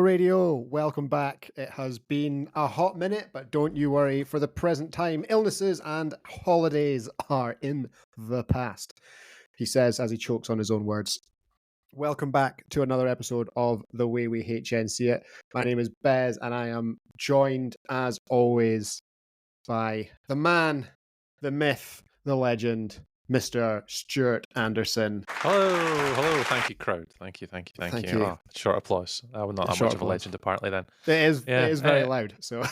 Radio, welcome back. It has been a hot minute, but don't you worry. For the present time, illnesses and holidays are in the past, he says as he chokes on his own words. Welcome back to another episode of The Way We HNC It. My name is Bez, and I am joined, as always, by the man, the myth, the legend, Mr. Stuart Anderson. Hello, thank you, crowd. Thank you. Oh, short applause. I'm not that much of a legend, apparently. Then it is very loud. So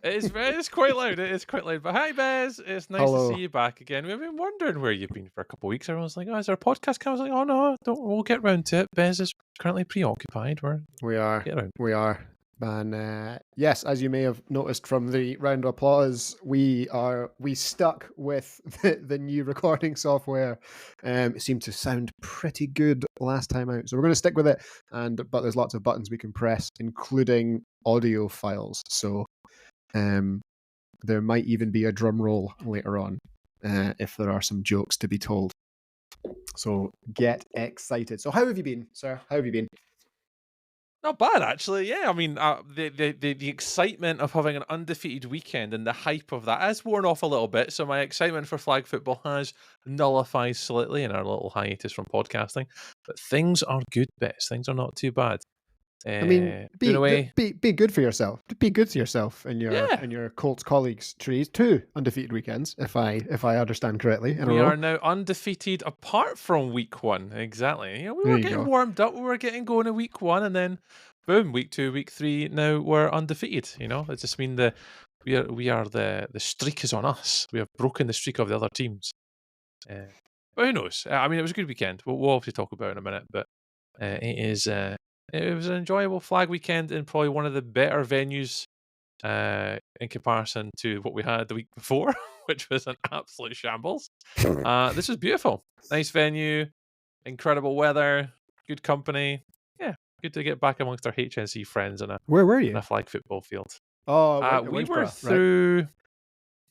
it's quite loud. It is quite loud. But hi, Bez. It's nice to see you back again. We've been wondering where you've been for a couple of weeks. Everyone's like, "Oh, is there a podcast coming?" I was like, "Oh no, we'll get round to it." Bez is currently preoccupied. We are. And yes, as you may have noticed from the round of applause, we stuck with the new recording software. It seemed to sound pretty good last time out, so we're going to stick with it. But there's lots of buttons we can press, including audio files. So there might even be a drum roll later on if there are some jokes to be told. So get excited. So how have you been, sir? How have you been? Not bad, actually. Yeah, I mean, the excitement of having an undefeated weekend and the hype of that has worn off a little bit. So my excitement for flag football has nullified slightly in our little hiatus from podcasting. But things are good, Bets. Things are not too bad. I mean, be good for yourself. Be good to yourself and your Colts colleagues. Trees 2 undefeated weekends, if I understand correctly. We are now undefeated apart from week 1. Exactly. You know, we were getting warmed up. We were getting going in week 1, and then boom, week 2, week 3. Now we're undefeated. You know, it just means the streak is on us. We have broken the streak of the other teams. But who knows? I mean, it was a good weekend. We'll obviously talk about it in a minute, but it was an enjoyable flag weekend in probably one of the better venues in comparison to what we had the week before, which was an absolute shambles. This was beautiful. Nice venue, incredible weather, good company. Yeah, good to get back amongst our HNC friends Where were you? in a flag football field. We were through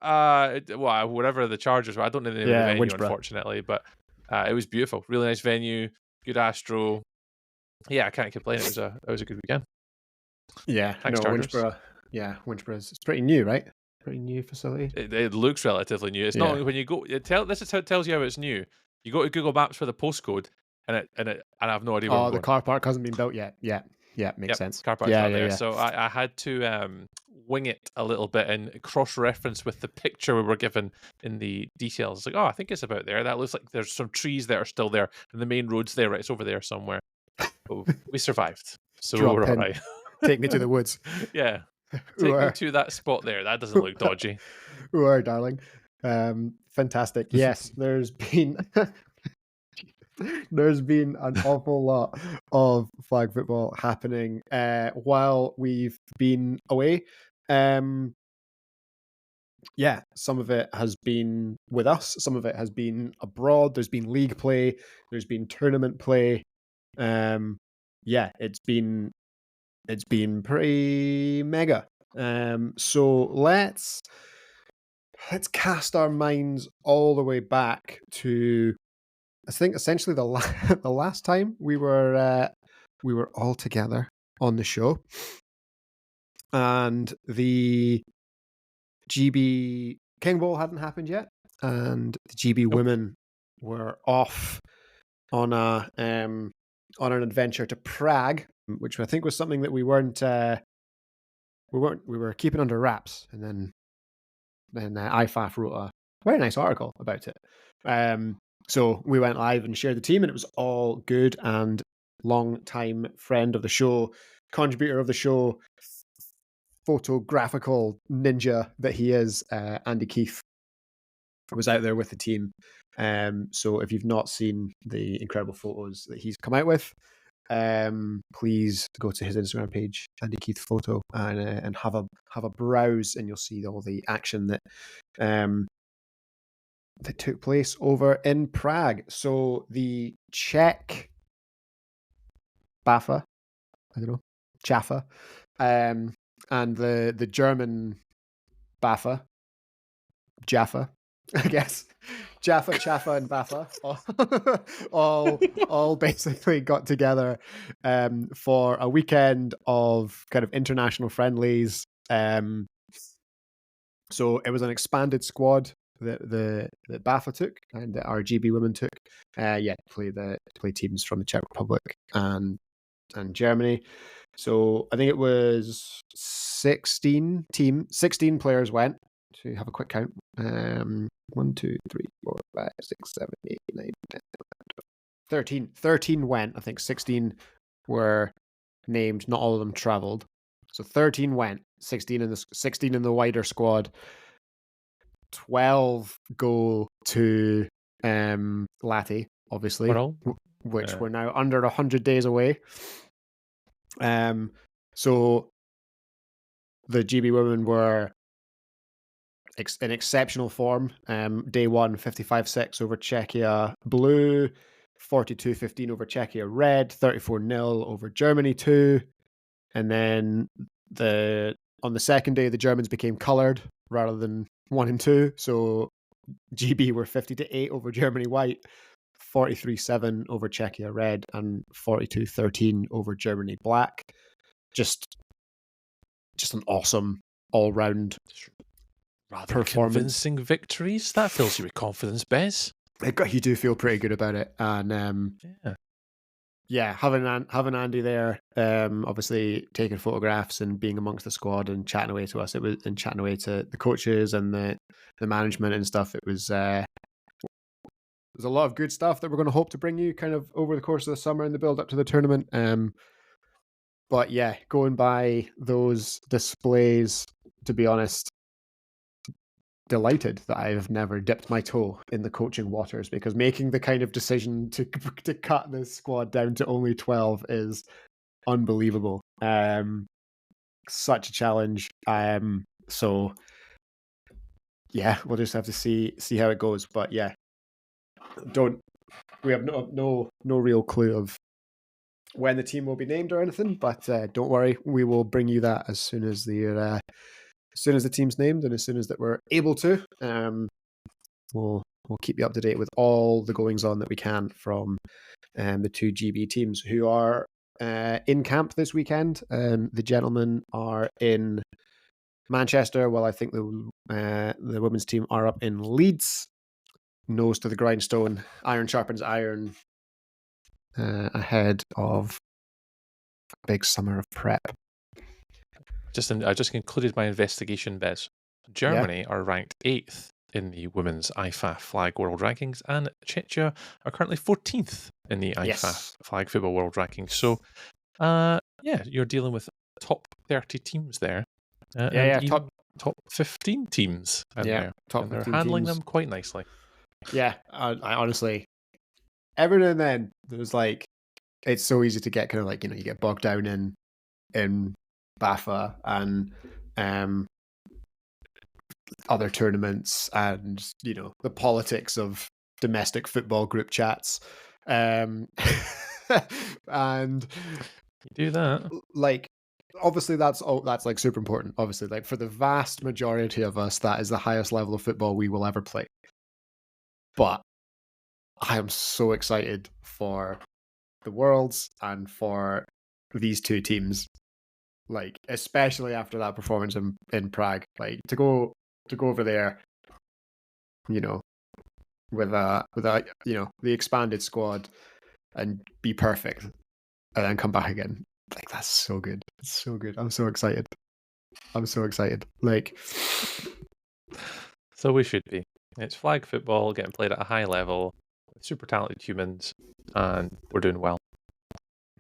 whatever the Chargers were. I don't know the name of the venue, unfortunately, but it was beautiful. Really nice venue, good Astro. Yeah, I can't complain. It was a good weekend. Yeah, thanks, Chargers. Winchboro's it's pretty new, right? Pretty new facility. It looks relatively new. It's not when you go. This is how it tells you how it's new. You go to Google Maps for the postcode, and I have no idea. Oh, the car park hasn't been built yet. Yeah, makes sense. Car park's not there. So I had to wing it a little bit and cross-reference with the picture we were given in the details. It's like, oh, I think it's about there. That looks like there's some trees that are still there, and the main road's there. Right, it's over there somewhere. But we survived, so we're all right. Take me to the woods. Yeah. Take me to that spot there. That doesn't look dodgy. Darling. Fantastic. Yes, there's been an awful lot of flag football happening while we've been away. Some of it has been with us. Some of it has been abroad. There's been league play. There's been tournament play. It's been pretty mega. So let's cast our minds all the way back to, I think, essentially the last time we were all together on the show, and the GB King Bowl hadn't happened yet, and the GB women were off on an adventure to Prague, which I think was something that we were keeping under wraps, and then IFAF wrote a very nice article about it. So we went live and shared the team, and it was all good. And long-time friend of the show, contributor of the show, photographical ninja that he is, Andy Keith, was out there with the team. So if you've not seen the incredible photos that he's come out with, please go to his Instagram page, Andy Keith Photo, and have a browse, and you'll see all the action that took place over in Prague. So the Czech BAFA, I don't know, Jaffa, and the German BAFA, Jaffa, I guess Jaffa, Chaffa, and BAFA all basically got together for a weekend of kind of international friendlies. So it was an expanded squad that the BAFA took and that our GB women took. To play teams from the Czech Republic and Germany. So I think it was 16 players went. To have a quick count. 1, 2, 3, 4, 5, 6, 7, 8, 9, 10, 11, 12, 13 went. I think 16 were named. Not all of them travelled. So 13 went. 16 in the wider squad. 12 go to Lati, obviously, which we're now under 100 days away. So the GB women were in exceptional form. Day 1, 55-6 over Czechia blue, 42-15 over Czechia red, 34-0 over Germany 2. And then on the second day, the Germans became coloured rather than 1 and 2. So GB were 50-8 over Germany white, 43-7 over Czechia red, and 42-13 over Germany black. Just an awesome all-round rather convincing victories. That fills you with confidence, Bez. You do feel pretty good about it, and having Andy there, obviously taking photographs and being amongst the squad and chatting away to us. It was and chatting away to the coaches and the management and stuff. It was there's a lot of good stuff that we're going to hope to bring you kind of over the course of the summer and the build up to the tournament. But yeah, going by those displays, to be honest, delighted that I've never dipped my toe in the coaching waters, because making the kind of decision to cut this squad down to only 12 is unbelievable. Such a challenge. So yeah, we'll just have to see how it goes. But yeah, we have no real clue of when the team will be named or anything, but don't worry, we will bring you that as soon as the team's named and as soon as that we're able to. We'll keep you up to date with all the goings on that we can from the two GB teams who are in camp this weekend. The gentlemen are in Manchester, while I think the women's team are up in Leeds. Nose to the grindstone, iron sharpens iron, ahead of a big summer of prep. I just concluded my investigation, Bez. Germany are ranked 8th in the women's IFAF flag world rankings, and Czechia are currently 14th in the IFAF flag football world rankings. So, you're dealing with top 30 teams there. Top 15 teams in there. Top 15 they're handling teams. Them quite nicely. Yeah, I honestly, every now and then there's like, it's so easy to get kind of like, you get bogged down in BAFA and other tournaments and the politics of domestic football group chats, and you do that, like, obviously that's like super important. Obviously, like, for the vast majority of us, that is the highest level of football we will ever play. But I am so excited for the Worlds and for these two teams, like, especially after that performance in Prague, like, to go over there, with the expanded squad and be perfect, and then come back again. Like, that's so good. It's so good. I'm so excited. Like, so we should be. It's flag football getting played at a high level with super talented humans, and we're doing well.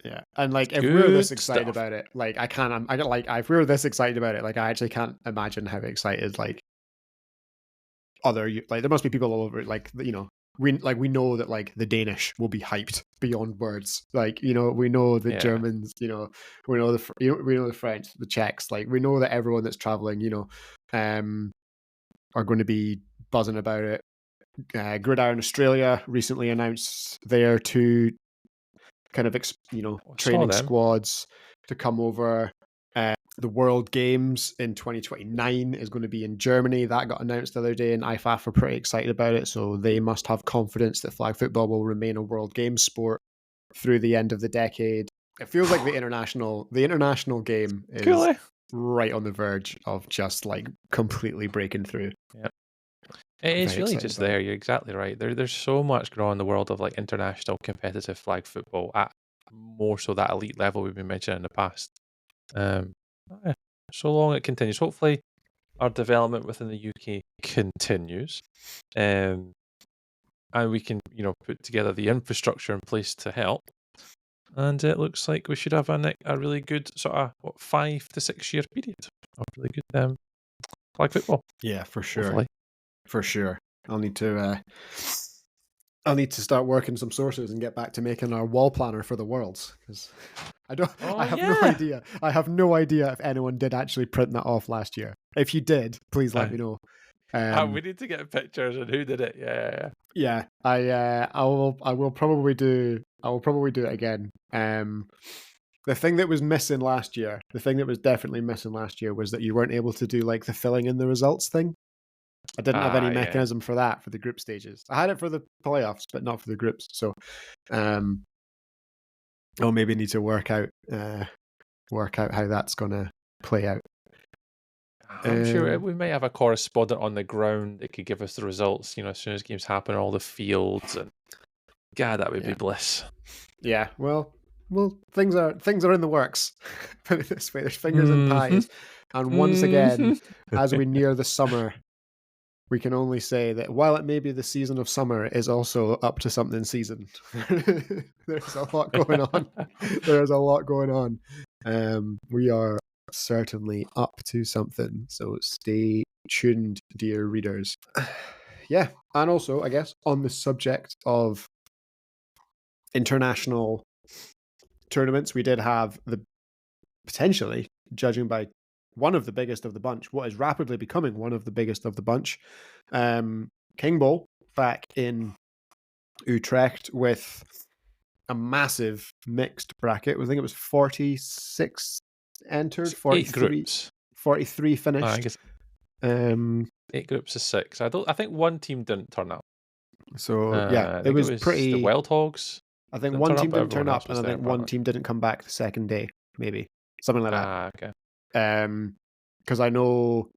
Yeah, and like, if we're this excited about it, like, if we were this excited about it, like, I actually can't imagine how excited, like, there must be people all over it, like, we know that, like, the Danish will be hyped beyond words, like, we know the Germans, we know the French, the Czechs, like, we know that everyone that's traveling, are going to be buzzing about it. Gridiron Australia recently announced their two kind of training squads to come over. The World Games in 2029 is going to be in Germany. That got announced the other day, and IFAF are pretty excited about it. So they must have confidence that flag football will remain a World Games sport through the end of the decade. It feels like the international game is Cool, eh? right on the verge of just like completely breaking through. Yeah. It's Very really excited just about there. it. You're exactly right. There's so much going on in the world of like international competitive flag football at more so that elite level we've been mentioning in the past. Yeah, so long it continues. Hopefully, our development within the UK continues, and we can, put together the infrastructure in place to help. And it looks like we should have a really good sort of 5 to 6 year period of really good flag football. Yeah, for sure. Hopefully. For sure. I'll need to start working some sources and get back to making our wall planner for the Worlds, because I have no idea. I have no idea if anyone did actually print that off last year. If you did, please let me know. We need to get pictures and who did it. Yeah. I will probably do it again. The thing that was missing last year, the thing that was definitely missing last year, was that you weren't able to do like the filling in the results thing. I didn't have any mechanism for that for the group stages. I had it for the playoffs, but not for the groups. So, I'll maybe need to work out how that's gonna play out. I'm sure we may have a correspondent on the ground that could give us the results. As soon as games happen, all the fields, and God, that would be bliss. Yeah, well, things are in the works. Put it this way: there's fingers in pies, and once again, as we near the summer, we can only say that while it may be the season of summer, it is also up to something season. There's a lot going on. There's a lot going on. We are certainly up to something. So stay tuned, dear readers. Yeah, and also, I guess, on the subject of international tournaments, we did have potentially, judging by one of the biggest of the bunch, what is rapidly becoming one of the biggest of the bunch, King Bowl back in Utrecht with a massive mixed bracket. I think it was 46 entered, 43 finished. I guess 8 groups of 6. I think one team didn't turn up. So it was pretty. The Wild Hogs. I think one team didn't turn up, and I think one team didn't come back the second day, maybe something like that. Okay. Because I know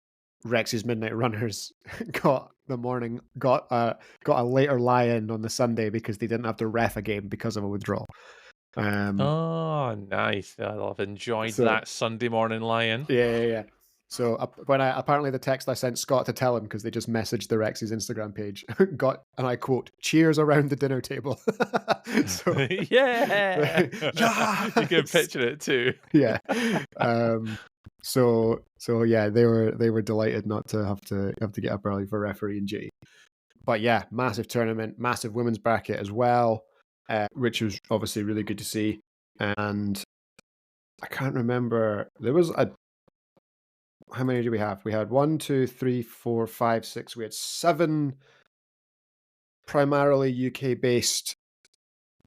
Rex's Midnight Runners got a later lie-in on the Sunday because they didn't have to ref a game because of a withdrawal. Oh, nice! I've enjoyed that Sunday morning lie-in. Yeah. So apparently the text I sent Scott to tell him, because they just messaged the Rex's Instagram page, got, and I quote, "Cheers around the dinner table." So, yeah, you can picture it too. Yeah. So yeah, they were delighted not to have to get up early for referee and duty. But yeah, massive tournament, massive women's bracket as well, which was obviously really good to see. And I can't remember, there was how many do we have? We had 1, 2, 3, 4, 5, 6. We had 7 primarily UK based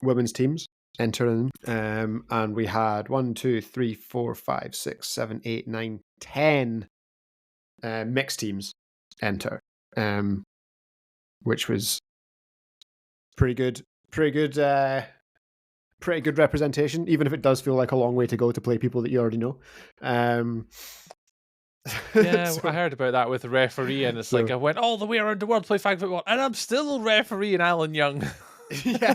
women's teams entering, and we had 1, 2, 3, 4, 5, 6, 7, 8, 9, 10 mixed teams enter, which was pretty good representation, even if it does feel like a long way to go to play people that you already know. Yeah, I heard about that with the referee, and it's like I went all the way around the world to play flag football, and I'm still refereeing Alan Young. Yeah.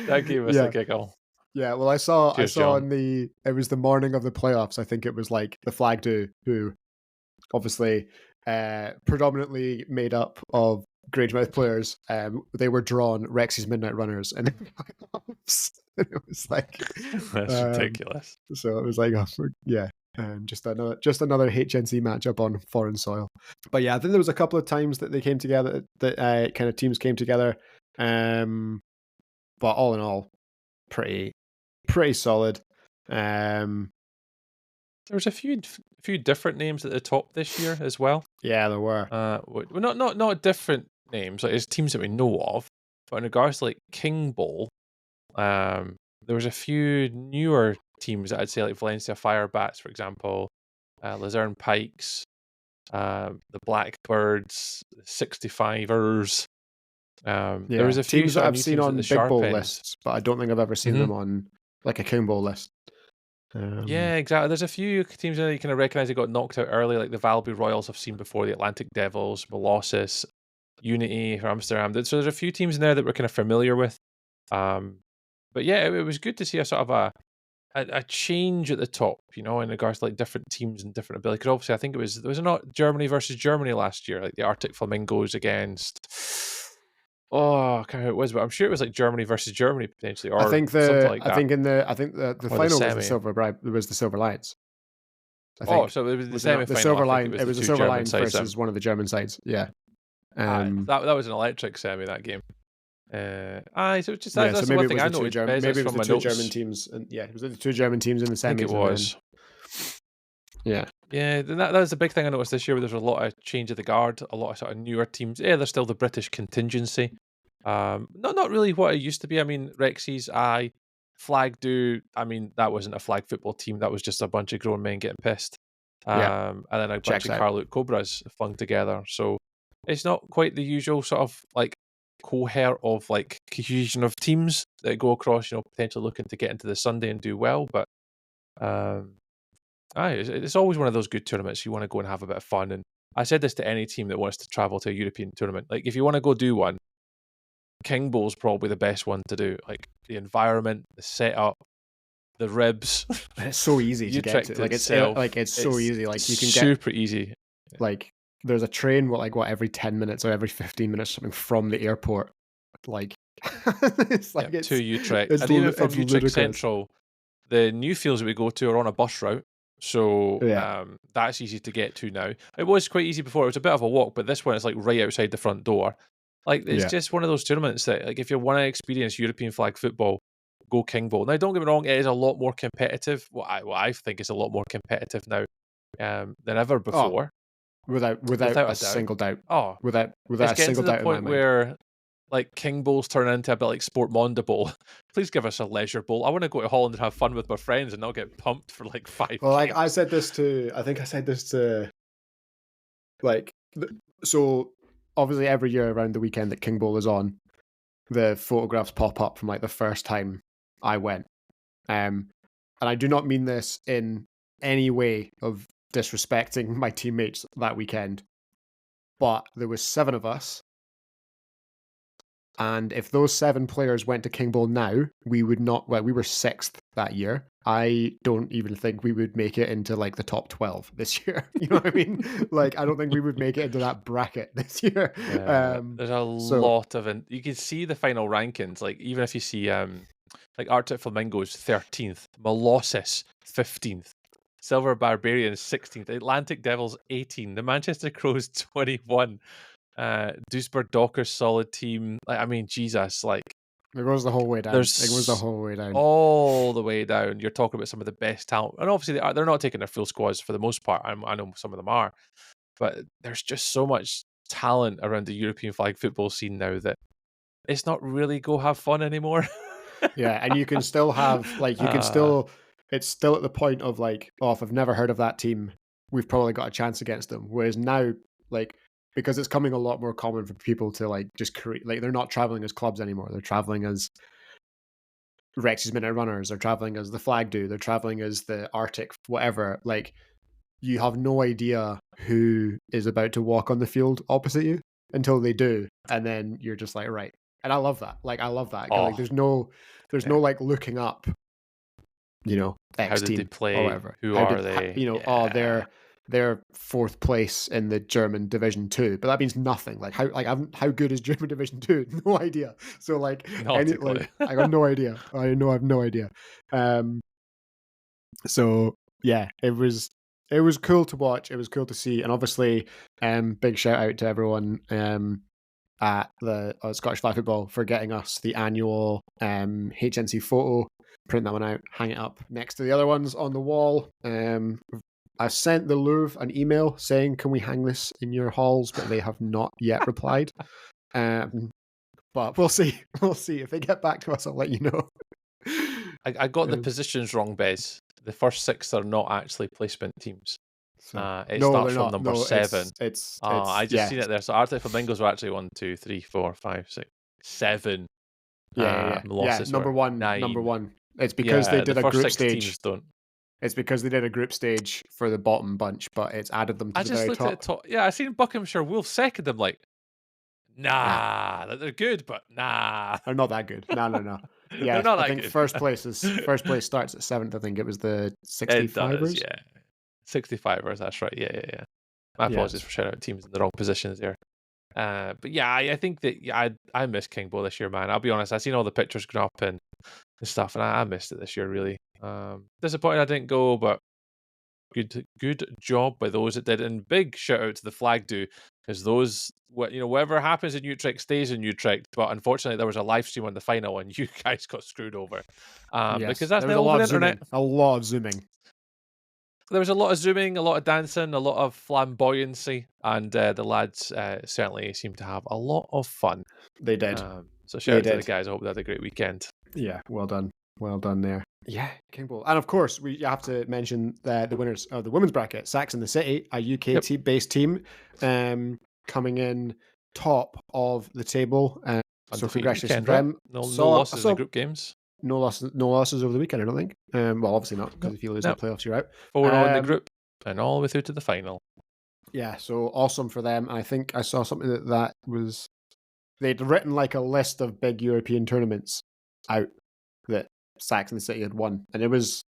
That gave us a giggle. Yeah, well, I saw it was the morning of the playoffs. I think it was like the Flag Do, who obviously predominantly made up of Grangemouth players. They were drawn Rex's Midnight Runners, and it was like that's ridiculous. So it was like, just another HNC matchup on foreign soil. But yeah, I think there was a couple of times that they came together, that kind of teams came together. But all in all, pretty solid. There was a few different names at the top this year as well. Yeah, there were. Not different names, like it's teams that we know of, but in regards to like King Bowl, there was a few newer teams that I'd say like Valencia Firebats, for example, Luzerne Pikes, the Blackbirds, 65ers. There was Yeah, a few teams that sort of I've new seen teams at the on Big sharp Bowl end. lists, but I don't think I've ever seen them on like a King Bowl list. Yeah, exactly. There's a few teams that you kind of recognise they got knocked out early, like the Valby Royals I've seen before, the Atlantic Devils, Molossus, Unity for Amsterdam. So there's a few teams in there that we're kind of familiar with. But yeah, it was good to see a sort of a change at the top, in regards to like different teams and different ability. Because obviously, I think it was not Germany versus Germany last year, like the Arctic Flamingos against. Oh, I can't remember who it was, but I'm sure it was like Germany versus Germany potentially, or something like that. I think the Or the final was the semi. Silver Lions. I Oh, think so it was the was it not the semi-final. Silver I think Line? it It was the was the two Silver German Lions sides. versus one of the German sides. Yeah. That was an electric semi, that game. So just Yeah, that's so the maybe one it thing was I the two noted. German. Bez, Maybe that's it was from the my two notes. German teams, and yeah, it was the two German teams in the semis. I think it was. Yeah. Yeah, that was the big thing I noticed this year. Where there's a lot of change of the guard, a lot of sort of newer teams. Yeah, there's still the British contingency. Not really what it used to be. I mean, Rexies, Flag do. I mean, that wasn't a flag football team. That was just a bunch of grown men getting pissed. And then a bunch Checks of out. Carloot Cobras flung together. So it's not quite the usual sort of like cohort of like cohesion of teams that go across, potentially looking to get into the Sunday and do well. But it's always one of those good tournaments. You want to go and have a bit of fun. And I said this to any team that wants to travel to a European tournament. Like, if you want to go do one, King Bowl's probably the best one to do. Like, the environment, the setup, the ribs. It's so easy to get to. Like, it's so easy. Like, you can get super easy. Like, there's a train every 10 minutes or every 15 minutes something from the airport. Like, it's like to Utrecht. And even from Utrecht ludicrous. Central, the new fields that we go to are on a bus route. So that's easy to get to now. It was quite easy before. It was a bit of a walk, but this one is like right outside the front door. Like, it's just one of those tournaments that, like, if you want to experience European flag football, go King Bowl. Now, don't get me wrong, it is a lot more competitive. What I think is a lot more competitive now than ever before. Without a single doubt. Oh, without a single doubt in my mind. Where like King Bowls turn into a bit like Sport Monde Bowl. Please give us a leisure bowl. I want to go to Holland and have fun with my friends and not get pumped for like 5 Well, games. like I said this to like, so obviously every year around the weekend that King Bowl is on, the photographs pop up from like the first time I went. And I do not mean this in any way of disrespecting my teammates that weekend, but there was 7 of us. And if those 7 players went to King Bowl now, we would not. Well, we were 6th that year. I don't even think we would make it into like the top 12 this year. You know what I mean? Like, I don't think we would make it into that bracket this year. There's a lot of you can see the final rankings. Like, even if you see like Arctic Flamingos 13th, Molossus 15th, Silver Barbarians 16th, Atlantic Devils 18, the Manchester Crows 21. Duisburg Dockers solid team. Like, I mean, Jesus, like, it goes the whole way down. It goes the whole way down. All the way down. You're talking about some of the best talent, and obviously they're not taking their full squads for the most part. I know some of them are, but there's just so much talent around the European flag football scene now that it's not really go have fun anymore. Yeah, and you can still have it's still at the point of like, oh, if I've never heard of that team, we've probably got a chance against them. Whereas now, like, because it's coming a lot more common for people to like just create, like, they're not traveling as clubs anymore. They're traveling as Rex's Minute Runners. They're traveling as the Flag Do. They're traveling as the Arctic, whatever. Like, you have no idea who is about to walk on the field opposite you until they do, and then you're just like, right. And I love that. Like, I love that. Oh. Like, there's no like looking up, X how did team they play? or whatever. Who are they? Oh, they're 4th place in the German Division 2, but that means nothing. Like, how good is German Division 2? No idea. So like, I got no idea. I have no idea. So yeah, it was cool to watch. It was cool to see, and obviously, big shout out to everyone at the Scottish Flag Football for getting us the annual HNC photo. Print that one out, hang it up next to the other ones on the wall. I sent the Louvre an email saying, can we hang this in your halls? But they have not yet replied. But we'll see. We'll see. If they get back to us, I'll let you know. I got the positions wrong, Bez. The first 6 are not actually placement teams. So It no, starts they're from not. number No, 7. it's I just yeah, seen it there. So Arctic Flamingos were actually 1, 2, 3, 4, 5, 6, 7. yeah. Losses Number were one, 9. It's because they Yeah, the did a first group 6 stage. teams don't. It's because they did a group stage for the bottom bunch, but it's added them to I the just very looked at the top. top. Yeah, I seen Buckinghamshire Wolves second. I'm like, Nah, nah, they're good, but nah, they're not that good. No. they're Yeah, not I that think good. first place starts at 7th. I think it was the It does, 65ers. yeah. 65ers, that's right. Yeah. My Yeah, apologies for shouting out teams in the wrong positions there. But yeah, I think that I miss Kingbo this year, man. I'll be honest. I seen all the pictures going up and stuff, and I missed it this year. Really disappointed I didn't go, but good job by those that did. And big shout out to the flag do, because those whatever happens in Utrecht stays in Utrecht. But unfortunately, there was a live stream on the final, and you guys got screwed over. Because yes. that's There the was a old lot of internet. zooming. A lot of zooming. There was a lot of zooming, a lot of dancing, a lot of flamboyancy, and the lads certainly seemed to have a lot of fun. They did. So shout They out to the did. guys. I hope they had a great weekend. Yeah, well done there. Yeah, King Bowl. And of course, we have to mention the winners of the women's bracket. Sax in the City, a UK based team, coming in top of the table. So congratulations to them. Right? No losses in the group games. No losses over the weekend, I don't think. Well, obviously not, because if you lose in the playoffs, you're out. 4-0 in the group and all the way through to the final. Yeah, so awesome for them. I think I saw something that was they'd written like a list of big European tournaments out that Saxon City had won, and it was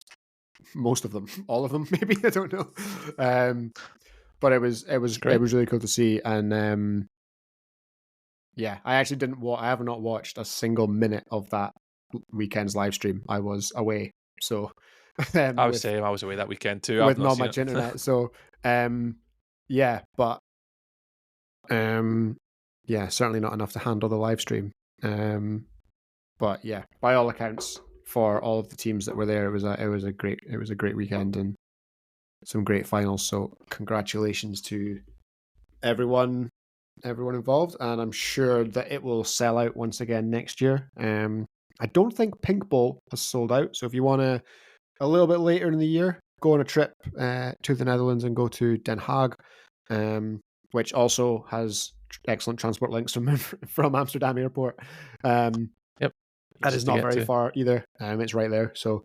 most of them, all of them, maybe, I don't know. But it was really cool to see, and yeah, I actually I have not watched a single minute of that weekend's live stream. I was away, so I was away that weekend too. With not much internet, so yeah, but yeah, certainly not enough to handle the live stream. But yeah, by all accounts, for all of the teams that were there, it was a great weekend and some great finals. So congratulations to everyone involved, and I'm sure that it will sell out once again next year. I don't think Pink Bowl has sold out, so if you want to a little bit later in the year, go on a trip to the Netherlands and go to Den Haag, which also has excellent transport links from Amsterdam Airport. Yep. That is not very far either. It's right there. So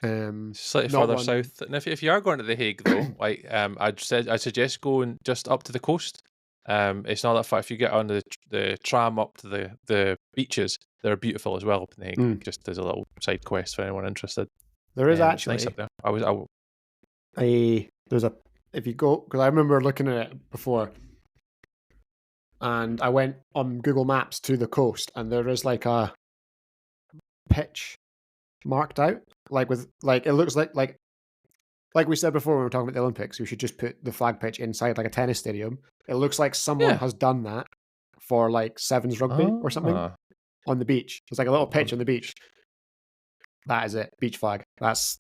slightly further south. And if you are going to The Hague though, like I suggest going just up to the coast. It's not that far. If you get on the tram up to the beaches, they're beautiful as well up in The Hague. Just as a little side quest for anyone interested. There is actually nice up there. If you go, because I remember looking at it before, and I went on Google Maps to the coast, and there is like a pitch marked out, it looks like we said before when we were talking about the Olympics, we should just put the flag pitch inside like a tennis stadium. It looks like someone has done that for like Sevens rugby or something on the beach. It's like a little pitch on the beach. That is it. Beach flag. That's,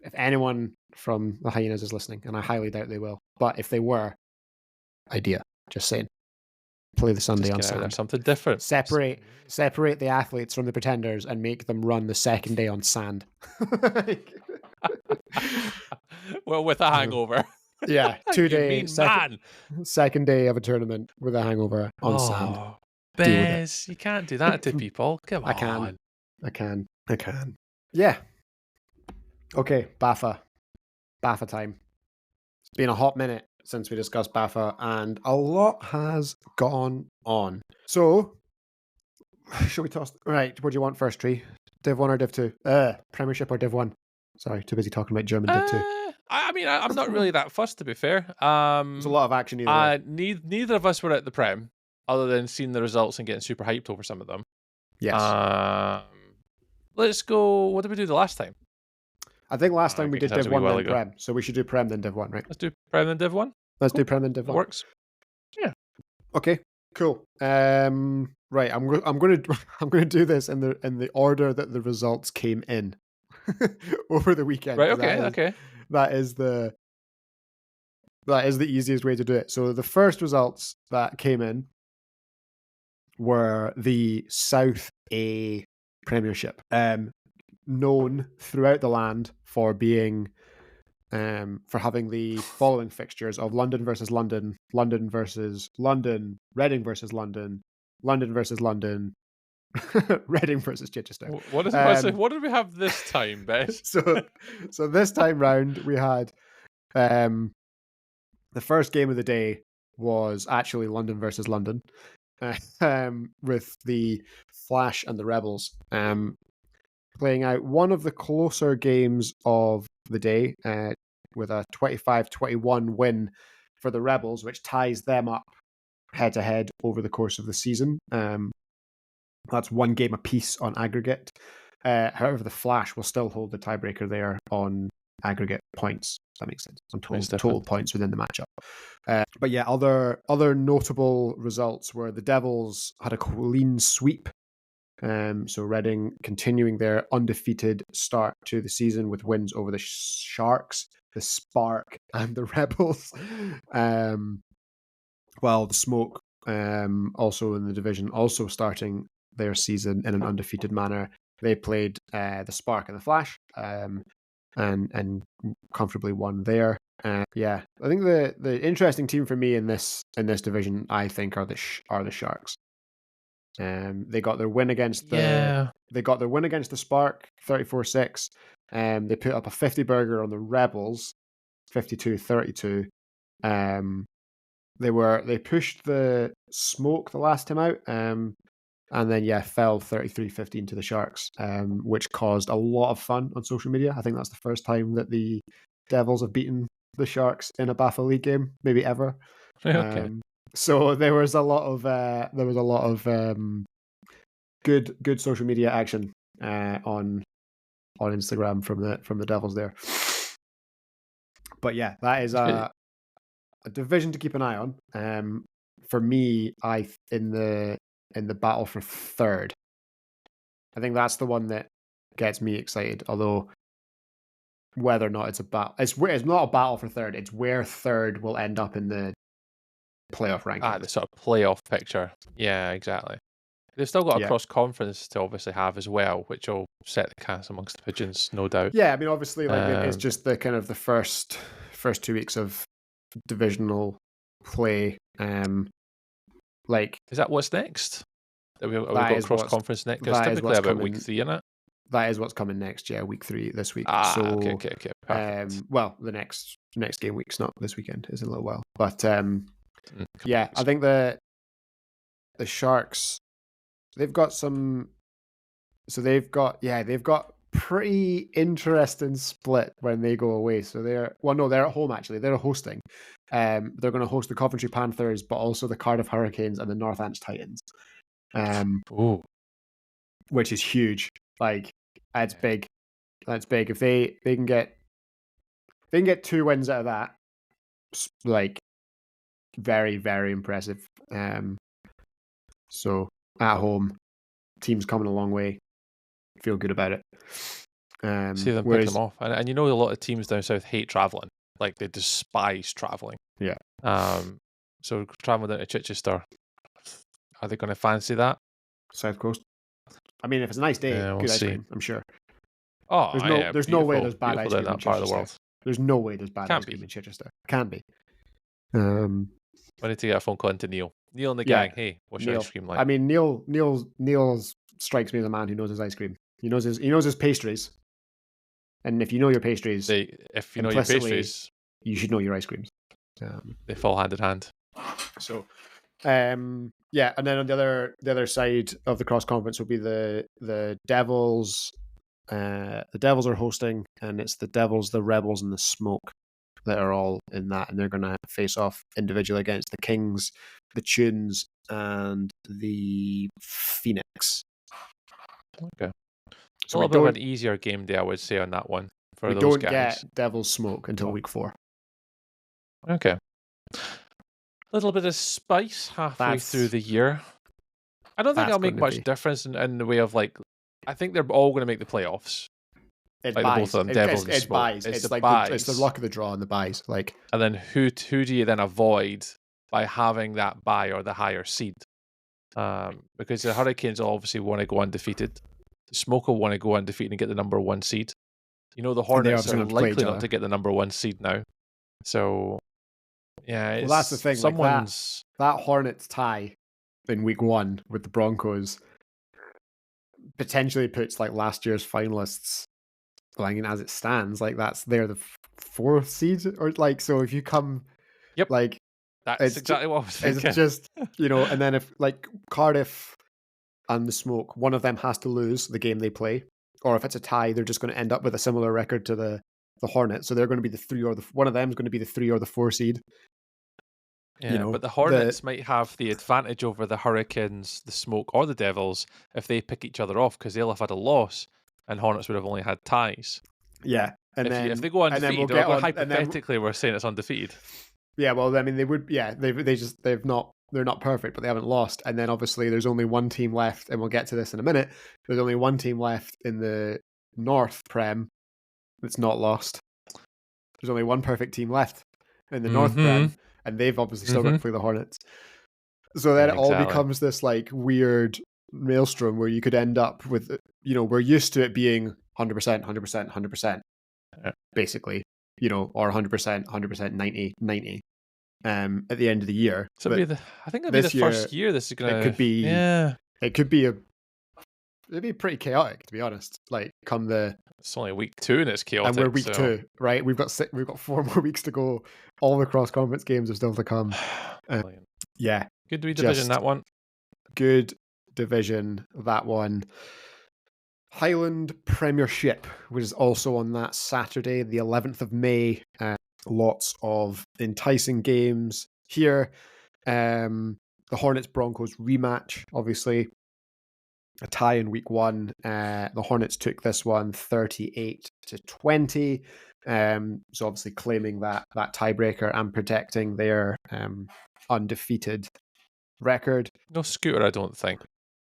if anyone from the Hyenas is listening, and I highly doubt they will, but if they were, idea. Just saying. Play the Sunday on sand. Something different. Separate the athletes from the pretenders and make them run the second day on sand. Well, with a hangover. Yeah, 2 days. Second day of a tournament with a hangover on sand. Bez, you can't do that to people. Come on. I can. Yeah. Okay, BAFA time. It's been a hot minute since we discussed BAFA, and a lot has gone on. So, should we toss? Right, what do you want first, Tree? Div 1 or Div 2? Premiership or Div 1? Sorry, too busy talking about German Div 2. I mean, I'm not really that fussed, to be fair. There's a lot of action either way. Neither of us were at the Prem, other than seeing the results and getting super hyped over some of them. Yes. Let's go. What did we do the last time? I think last time we did Div 1 then Prem, so we should do Prem then Div 1, right? Let's do Prem then Div 1. Let's do Prem then Div 1. Works. Yeah. Okay. Cool. Right. I'm going to do this in the order that the results came in over the weekend. Right. Okay. That is the easiest way to do it. So the first results that came in were the South A Premiership. known throughout the land for being for having the following fixtures of London versus London, London versus London, Reading versus London, London versus London, Reading versus Chichester. What did we have this time, Bess? So this time round we had the first game of the day was actually London versus London, with the Flash and the Rebels playing out one of the closer games of the day with a 25-21 win for the Rebels, which ties them up head-to-head over the course of the season. That's one game apiece on aggregate. However, the Flash will still hold the tiebreaker there on aggregate points. If that makes sense. On total points within the matchup. But yeah, other notable results were the Devils had a clean sweep. So Reading continuing their undefeated start to the season with wins over the Sharks, the Spark, and the Rebels. While the Smoke, also in the division, also starting their season in an undefeated manner. They played the Spark and the Flash, and comfortably won there. Yeah, I think the interesting team for me in this division, I think, are the Sharks. They got their win against the Spark 34-6. They put up a 50 burger on the Rebels 52-32. They pushed the Smoke the last time out, and then fell 33-15 to the Sharks, which caused a lot of fun on social media. I think that's the first time that the Devils have beaten the Sharks in a BAFA League game, maybe ever. Okay. So there was a lot of good social media action on Instagram from the Devils there. But yeah, that is a division to keep an eye on. For me, in the battle for third, I think that's the one that gets me excited. Although whether or not it's a battle, it's not a battle for third. It's where third will end up in the playoff rankings. The sort of playoff picture. Yeah, exactly. They've still got a cross-conference to obviously have as well, which will set the cast amongst the pigeons, no doubt. Yeah, I mean, obviously, it's just the kind of the first 2 weeks of divisional play. Is that what's next? We've got cross-conference next. It's typically about week 3, isn't it? That is what's coming next. Yeah, week 3 this week. Okay. Perfect. Well, the next game week's not this weekend. It's in a little while, but yeah, I think the Sharks. They've got some. So they've got pretty interesting split when they go away. So they're at home actually. They're hosting. They're going to host the Coventry Panthers, but also the Cardiff Hurricanes and the Northants Titans. Which is huge. That's big. That's big. If they can get 2 wins out of that, very, very impressive. So at home, team's coming a long way. Feel good about it. See them pick them off, and a lot of teams down south hate traveling. They despise traveling. Yeah. So traveling down to Chichester, are they going to fancy that? South Coast. I mean, if it's a nice day, good ice cream, I'm sure. Oh, there's no way there's bad ice cream in that part of the world. There's no way there's bad ice cream in Chichester. Can't be. I need to get a phone call into Neil. Neil and the gang. Hey, what's your ice cream like? I mean, Neil strikes me as a man who knows his ice cream. He knows his pastries. And if you know your pastries, you should know your ice creams. They fall hand in hand. So, and then on the other side of the cross conference will be the Devils. The Devils are hosting, and it's the Devils, the Rebels, and the Smoke that are all in that, and they're going to face off individually against the Kings, the Tunes, and the Phoenix. Okay. So a little bit of an easier game day, I would say, on that one for those guys. We don't get Devils Smoke until week 4. Okay. A little bit of spice halfway through the year. I don't think that'll make much difference in the way of I think they're all going to make the playoffs. It's buys. It's buys. It's the luck of the draw and the buys. And then who do you then avoid by having that buy or the higher seed? Because the Hurricanes obviously want to go undefeated. Smoke will want to go undefeated and get the number 1 seed. You know, the And they're Hornets obviously are gonna have to play each likely not other. to get the number 1 seed now. So, yeah, Well, that's the it's thing. Like someone's. that Hornets tie in week 1 with the Broncos potentially puts like last year's finalists. Well, I mean, as it stands, like they're the 4th seed, or like, so if you come, Yep, like, that's exactly what I was thinking. it's just, you know, and then if like Cardiff and the Smoke, one of them has to lose the game they play, or if it's a tie, they're just going to end up with a similar record to the Hornets, so they're going to be the 3 or the one of them is going to be the 3 or the 4 seed. Yeah, You know, but the Hornets might have the advantage over the Hurricanes, the Smoke, or the Devils if they pick each other off, because they'll have had a loss, and Hornets would have only had ties. Yeah, and if they go we'll undefeated, get on, hypothetically, we're saying it's undefeated. Yeah, well, I mean, they would. Yeah, they're not perfect, but they haven't lost. And then obviously, there's only one team left, and we'll get to this in a minute. There's only one team left in the North Prem that's not lost. There's only one perfect team left in the North Prem, and they've obviously still got to play the Hornets. So then it all becomes this like weird maelstrom where you could end up with, you know, we're used to it being 100%, 100%, 100%, basically, you know, or 100%, 100%, 90, 90. At the end of the year. So I think it'll be the first year this is gonna. It could be. Yeah. It could be it'd be pretty chaotic, to be honest. Like come the. It's only week 2 and it's chaotic. And we're week 2, right? We've got 4 more weeks to go. All the cross conference games are still to come. Yeah. Good division, that one. Good division, that one. Highland Premiership was also on that Saturday, the 11th of May. Lots of enticing games here. The Hornets Broncos rematch, obviously. A tie in week 1. The Hornets took this one 38-20. So obviously claiming that tiebreaker and protecting their undefeated record. No Scooter, I don't think,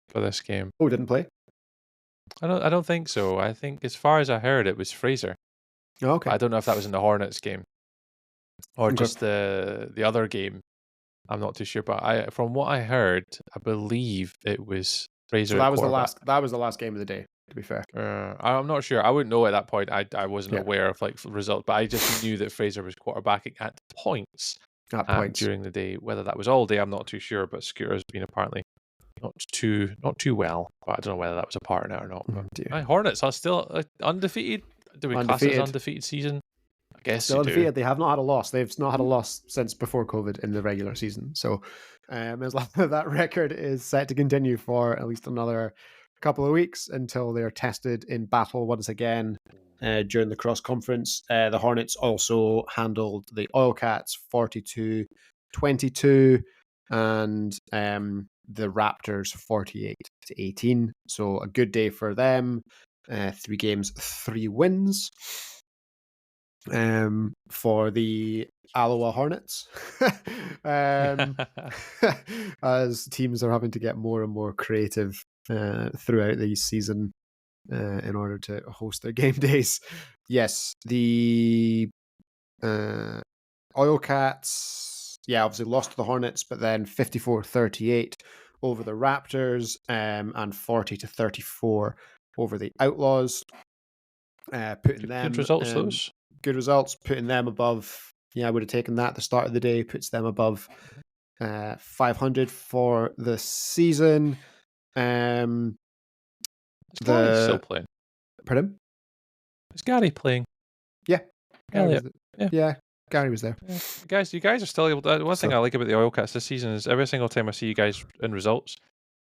for this game. Oh, didn't play? I don't think so. I think, as far as I heard, it was Fraser. Oh, okay. I don't know if that was in the Hornets game or just the other game. I'm not too sure, but from what I heard, I believe it was Fraser. So that was the last. That was the last game of the day. To be fair, I'm not sure. I wouldn't know at that point. I wasn't aware of like results, but I just knew that Fraser was quarterbacking at points during the day. Whether that was all day, I'm not too sure. But Scooter's been apparently not too well. But I don't know whether that was a part in it or not. But Hornets are still undefeated. Do we class it as undefeated season? I guess still undefeated. They have not had a loss. They've not had a loss since before COVID in the regular season. So, as long as that record is set to continue for at least another couple of weeks until they're tested in battle once again during the cross conference. The Hornets also handled the Oilcats 42-22 and the Raptors 48-18. So a good day for them. 3 games, 3 wins. For the Aloha Hornets, as teams are having to get more and more creative throughout the season in order to host their game days. Yes, the Oilcats, obviously lost to the Hornets, but then 54-38 over the Raptors and 40-34 over the Outlaws. Putting them good results, those. Good results, putting them above. I would have taken that at the start of the day. Puts them above 500 for the season. Is Gary still playing? Pardon? Is Gary playing? Yeah. Gary Gary was there. Yeah. You guys are still able to. One thing I like about the Oilcats this season is every single time I see you guys in results,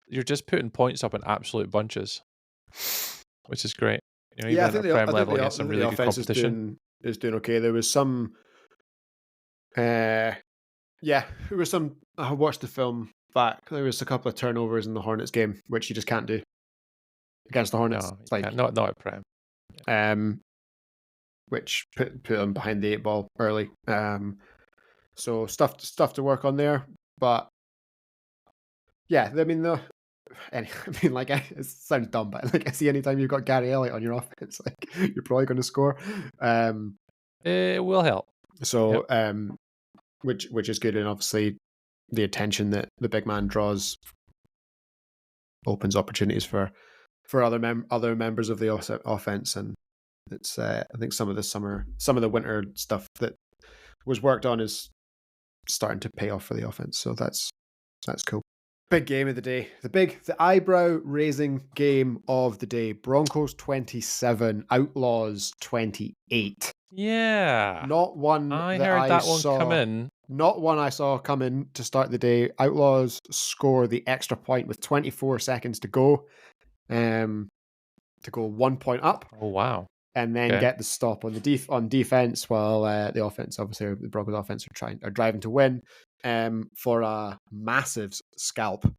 you're just putting points up in absolute bunches, which is great. Even I think at Prem level against some really good competition. Is doing okay. There was some, there was some. I watched the film back. There was a couple of turnovers in the Hornets game, which you just can't do against the Hornets. No, not at Prem. Which put them behind the 8 ball early. So stuff to work on there, but it sounds dumb, but like I see anytime you've got Gary Elliott on your offense, like you're probably going to score. It will help. So, which is good, and obviously the attention that the big man draws opens opportunities for for other members of the offense, and it's I think some of the winter stuff that was worked on is starting to pay off for the offense. So that's cool. Big game of the day. The eyebrow raising game of the day. Broncos 27, Outlaws 28. Yeah. Not one I that heard I that one come saw. in. Not one I saw come in to start the day. Outlaws score the extra point with 24 seconds to go. To go 1 point up. Oh, wow. And then Okay. get the stop on the defense, while the offense, obviously the Broncos offense, are driving to win for a massive scalp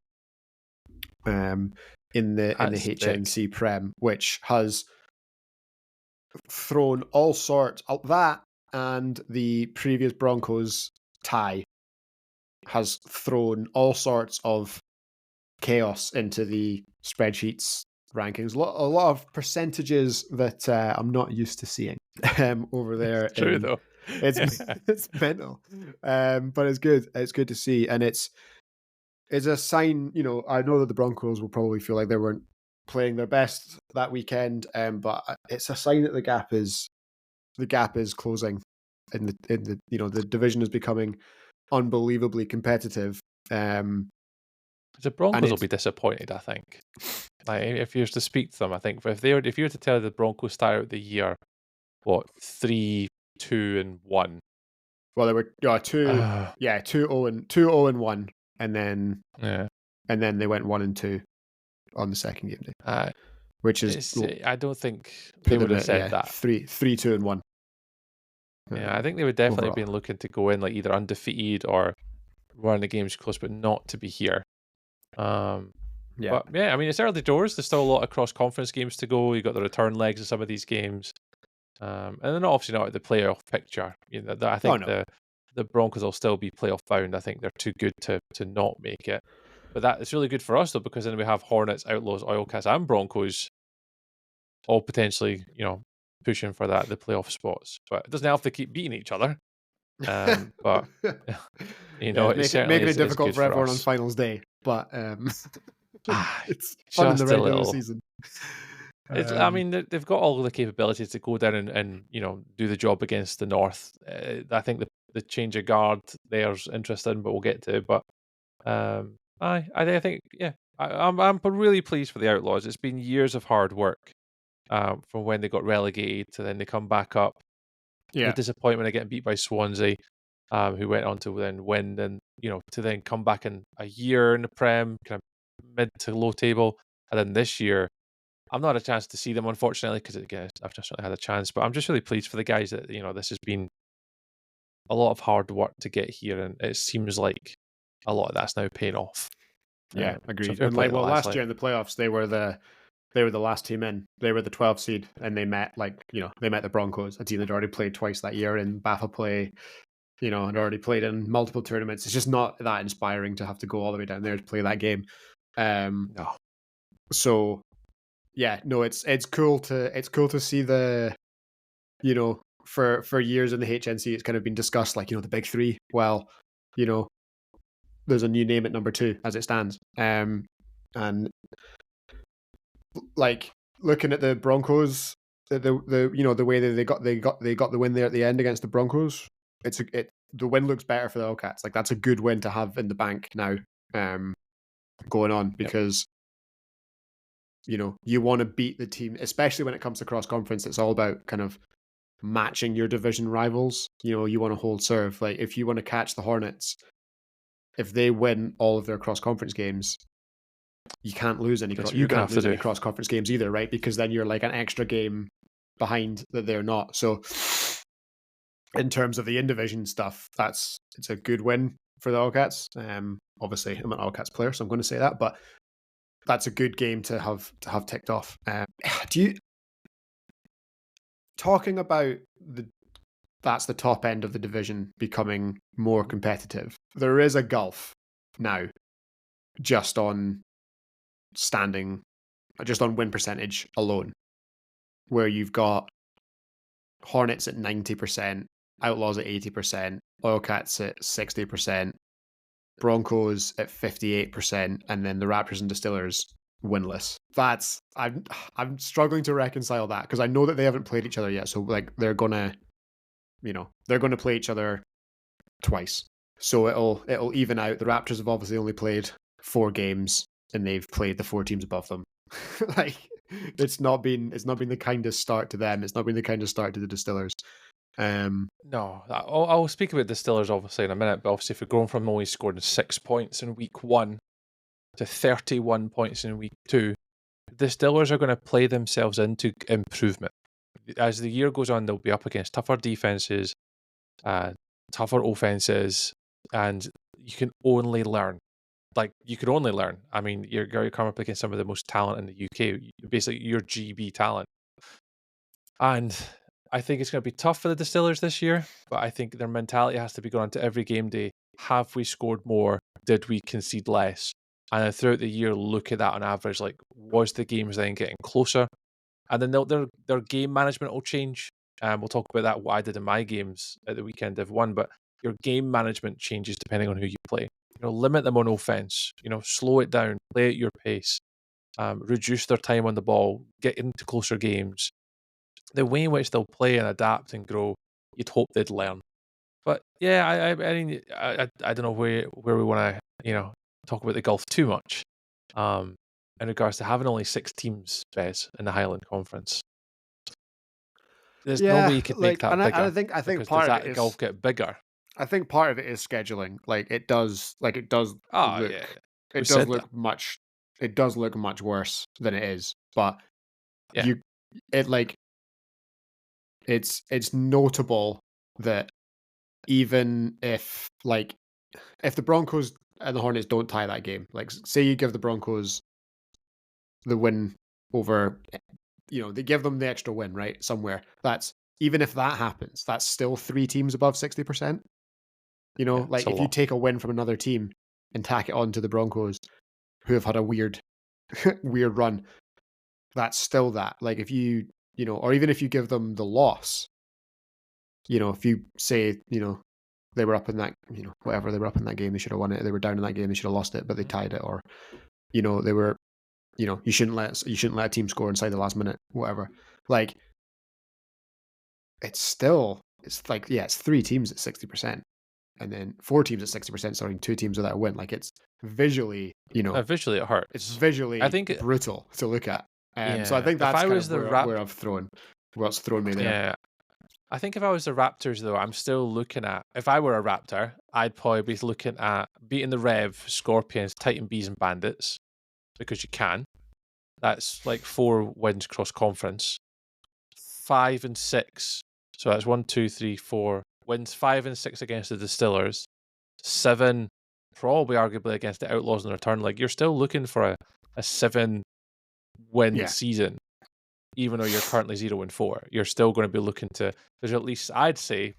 in the That's HNC big. Prem, which has thrown all sorts of that, and the previous Broncos tie has thrown all sorts of chaos into the spreadsheets rankings. A lot of percentages that I'm not used to seeing over there. It's true, though. It's mental, but it's good. It's good to see, and it's a sign. I know that the Broncos will probably feel like they weren't playing their best that weekend, but it's a sign that the gap is closing, in the the division is becoming unbelievably competitive. The Broncos will be disappointed, I think. Like, if you were to speak to them, I think if you were to tell the Broncos start out the year, what, 3-2-1. Well, they were 2-0-1, and then Yeah. they went 1-2 on the second game day, which is I don't think they would have said that. 3-2-1. Yeah, I think they would definitely have overall. been looking to go in like either undefeated or run the games close, but not to be here. But yeah, I mean, it's early doors. There's still a lot of cross-conference games to go. You got the return legs of some of these games, and they're obviously not at the playoff picture. I think the Broncos will still be playoff bound. I think they're too good to not make it. But that it's really good for us though, because then we have Hornets, Outlaws, Oilcats, and Broncos all potentially, pushing for the playoff spots. But it doesn't have to keep beating each other. But it certainly making it is difficult good for everyone on us. finals day. But it's fun in the Just a regular little. season. I mean, they've got all the capabilities to go down and do the job against the North. I think the change of guard there's interesting, but we'll get to. But I think I'm really pleased for the Outlaws. It's been years of hard work from when they got relegated to then they come back up. The disappointment of getting beat by Swansea, who went on to then win, and to then come back in a year in the Prem, kind of mid to low table, and then this year, I've not had a chance to see them, unfortunately, because again, I've just not had a chance. But I'm just really pleased for the guys that this has been a lot of hard work to get here, and it seems like a lot of that's now paying off. Yeah, So agreed. fair And play to the lads, last year in the playoffs, they were the last team in. They were the 12th seed, and they met the Broncos, a team that already played twice that year in BAFA play, and already played in multiple tournaments. It's just not that inspiring to have to go all the way down there to play that game. No. So yeah, no, it's cool to see the, for years in the HNC, it's kind of been discussed like, the big three. Well, there's a new name at number 2 as it stands. And like looking at the Broncos, the way that they got the win there at the end against the Broncos, the win looks better for the Wildcats. Like that's a good win to have in the bank now, going on, because you want to beat the team, especially when it comes to cross conference. It's all about kind of matching your division rivals. You want to hold serve. Like if you want to catch the Hornets, if they win all of their cross conference games, you can't lose any. You can't lose any cross conference games either, right? Because then you're like an extra game behind that they're not. So, in terms of the in division stuff, it's a good win for the Wildcats. Obviously, I'm an Wildcats player, so I'm going to say that, but that's a good game to have ticked off. Talking about that's the top end of the division becoming more competitive. There is a gulf now, just on win percentage alone, where you've got Hornets at 90%, Outlaws at 80%, Oilcats at 60%, Broncos at 58%, and then the Raptors and Distillers winless. I'm struggling to reconcile that because I know that they haven't played each other yet. So like they're gonna play each other twice. So it'll even out. The Raptors have obviously only played 4 games and they've played the 4 teams above them. Like it's not been the kindest start to them. It's not been the kindest start to the Distillers. No, I'll speak about Distillers obviously in a minute, but obviously if we're going from only scoring 6 points in week 1 to 31 points in week 2, the Distillers are going to play themselves into improvement. As the year goes on, they'll be up against tougher defenses, tougher offenses, and you can only learn. Like, you could only learn. I mean, you're coming up against some of the most talent in the UK, basically your GB talent. And I think it's going to be tough for the Distillers this year, but I think their mentality has to be going to every game day. Have we scored more? Did we concede less? And then throughout the year, look at that on average. Like, was the games then getting closer? And then their game management will change. We'll talk about that, what I did in my games at the weekend Div 1, but your game management changes depending on who you play. Limit them on offense, slow it down, play at your pace, reduce their time on the ball, get into closer games. The way in which they'll play and adapt and grow, you'd hope they'd learn. But yeah, I mean, I don't know where we want to, talk about the Gulf too much. In regards to having only 6 teams, Bez, in the Highland Conference. There's no way you could make that bigger. I think because part does of it that is Gulf get bigger? I think part of it is scheduling. It does Oh look yeah, we it does said look that. much worse than it is. But Yeah. you it like it's notable that even if the Broncos and the Hornets don't tie that game, like say you give the Broncos the win over, they give them the extra win, right? Somewhere. That's even if that happens, that's still 3 teams above 60%. Yeah, it's a If you lot. take a win from another team and tack it on to the Broncos, who have had a weird, weird run, that's still that. Like if or even if you give them the loss, if you say, they were up in that, whatever, they were up in that game, they should have won it. They were down in that game, they should have lost it, but they tied it. Or, they were, you shouldn't let a team score inside the last minute, whatever. Like, it's 3 teams at 60%. And then 4 teams at 60%, starting 2 teams without a win. Like it's visually, Visually it hurts. it's visually I think brutal to look at. So I yeah. think If that's I kind was of the what's thrown me there. yeah. I think if I was the Raptors though, I'm still looking at, if I were a Raptor, I'd probably be looking at beating the Rev, Scorpions, Titan Bees and Bandits, because you can. That's like 4 wins cross conference. 5 and 6. So that's 1, 2, 3, 4 wins. 5 and 6 against the Distillers. 7 probably arguably against the Outlaws in return. Like you're still looking for a 7 win season, even though you're currently 0 and 4. You're still going to be looking to. There's at least, I'd say,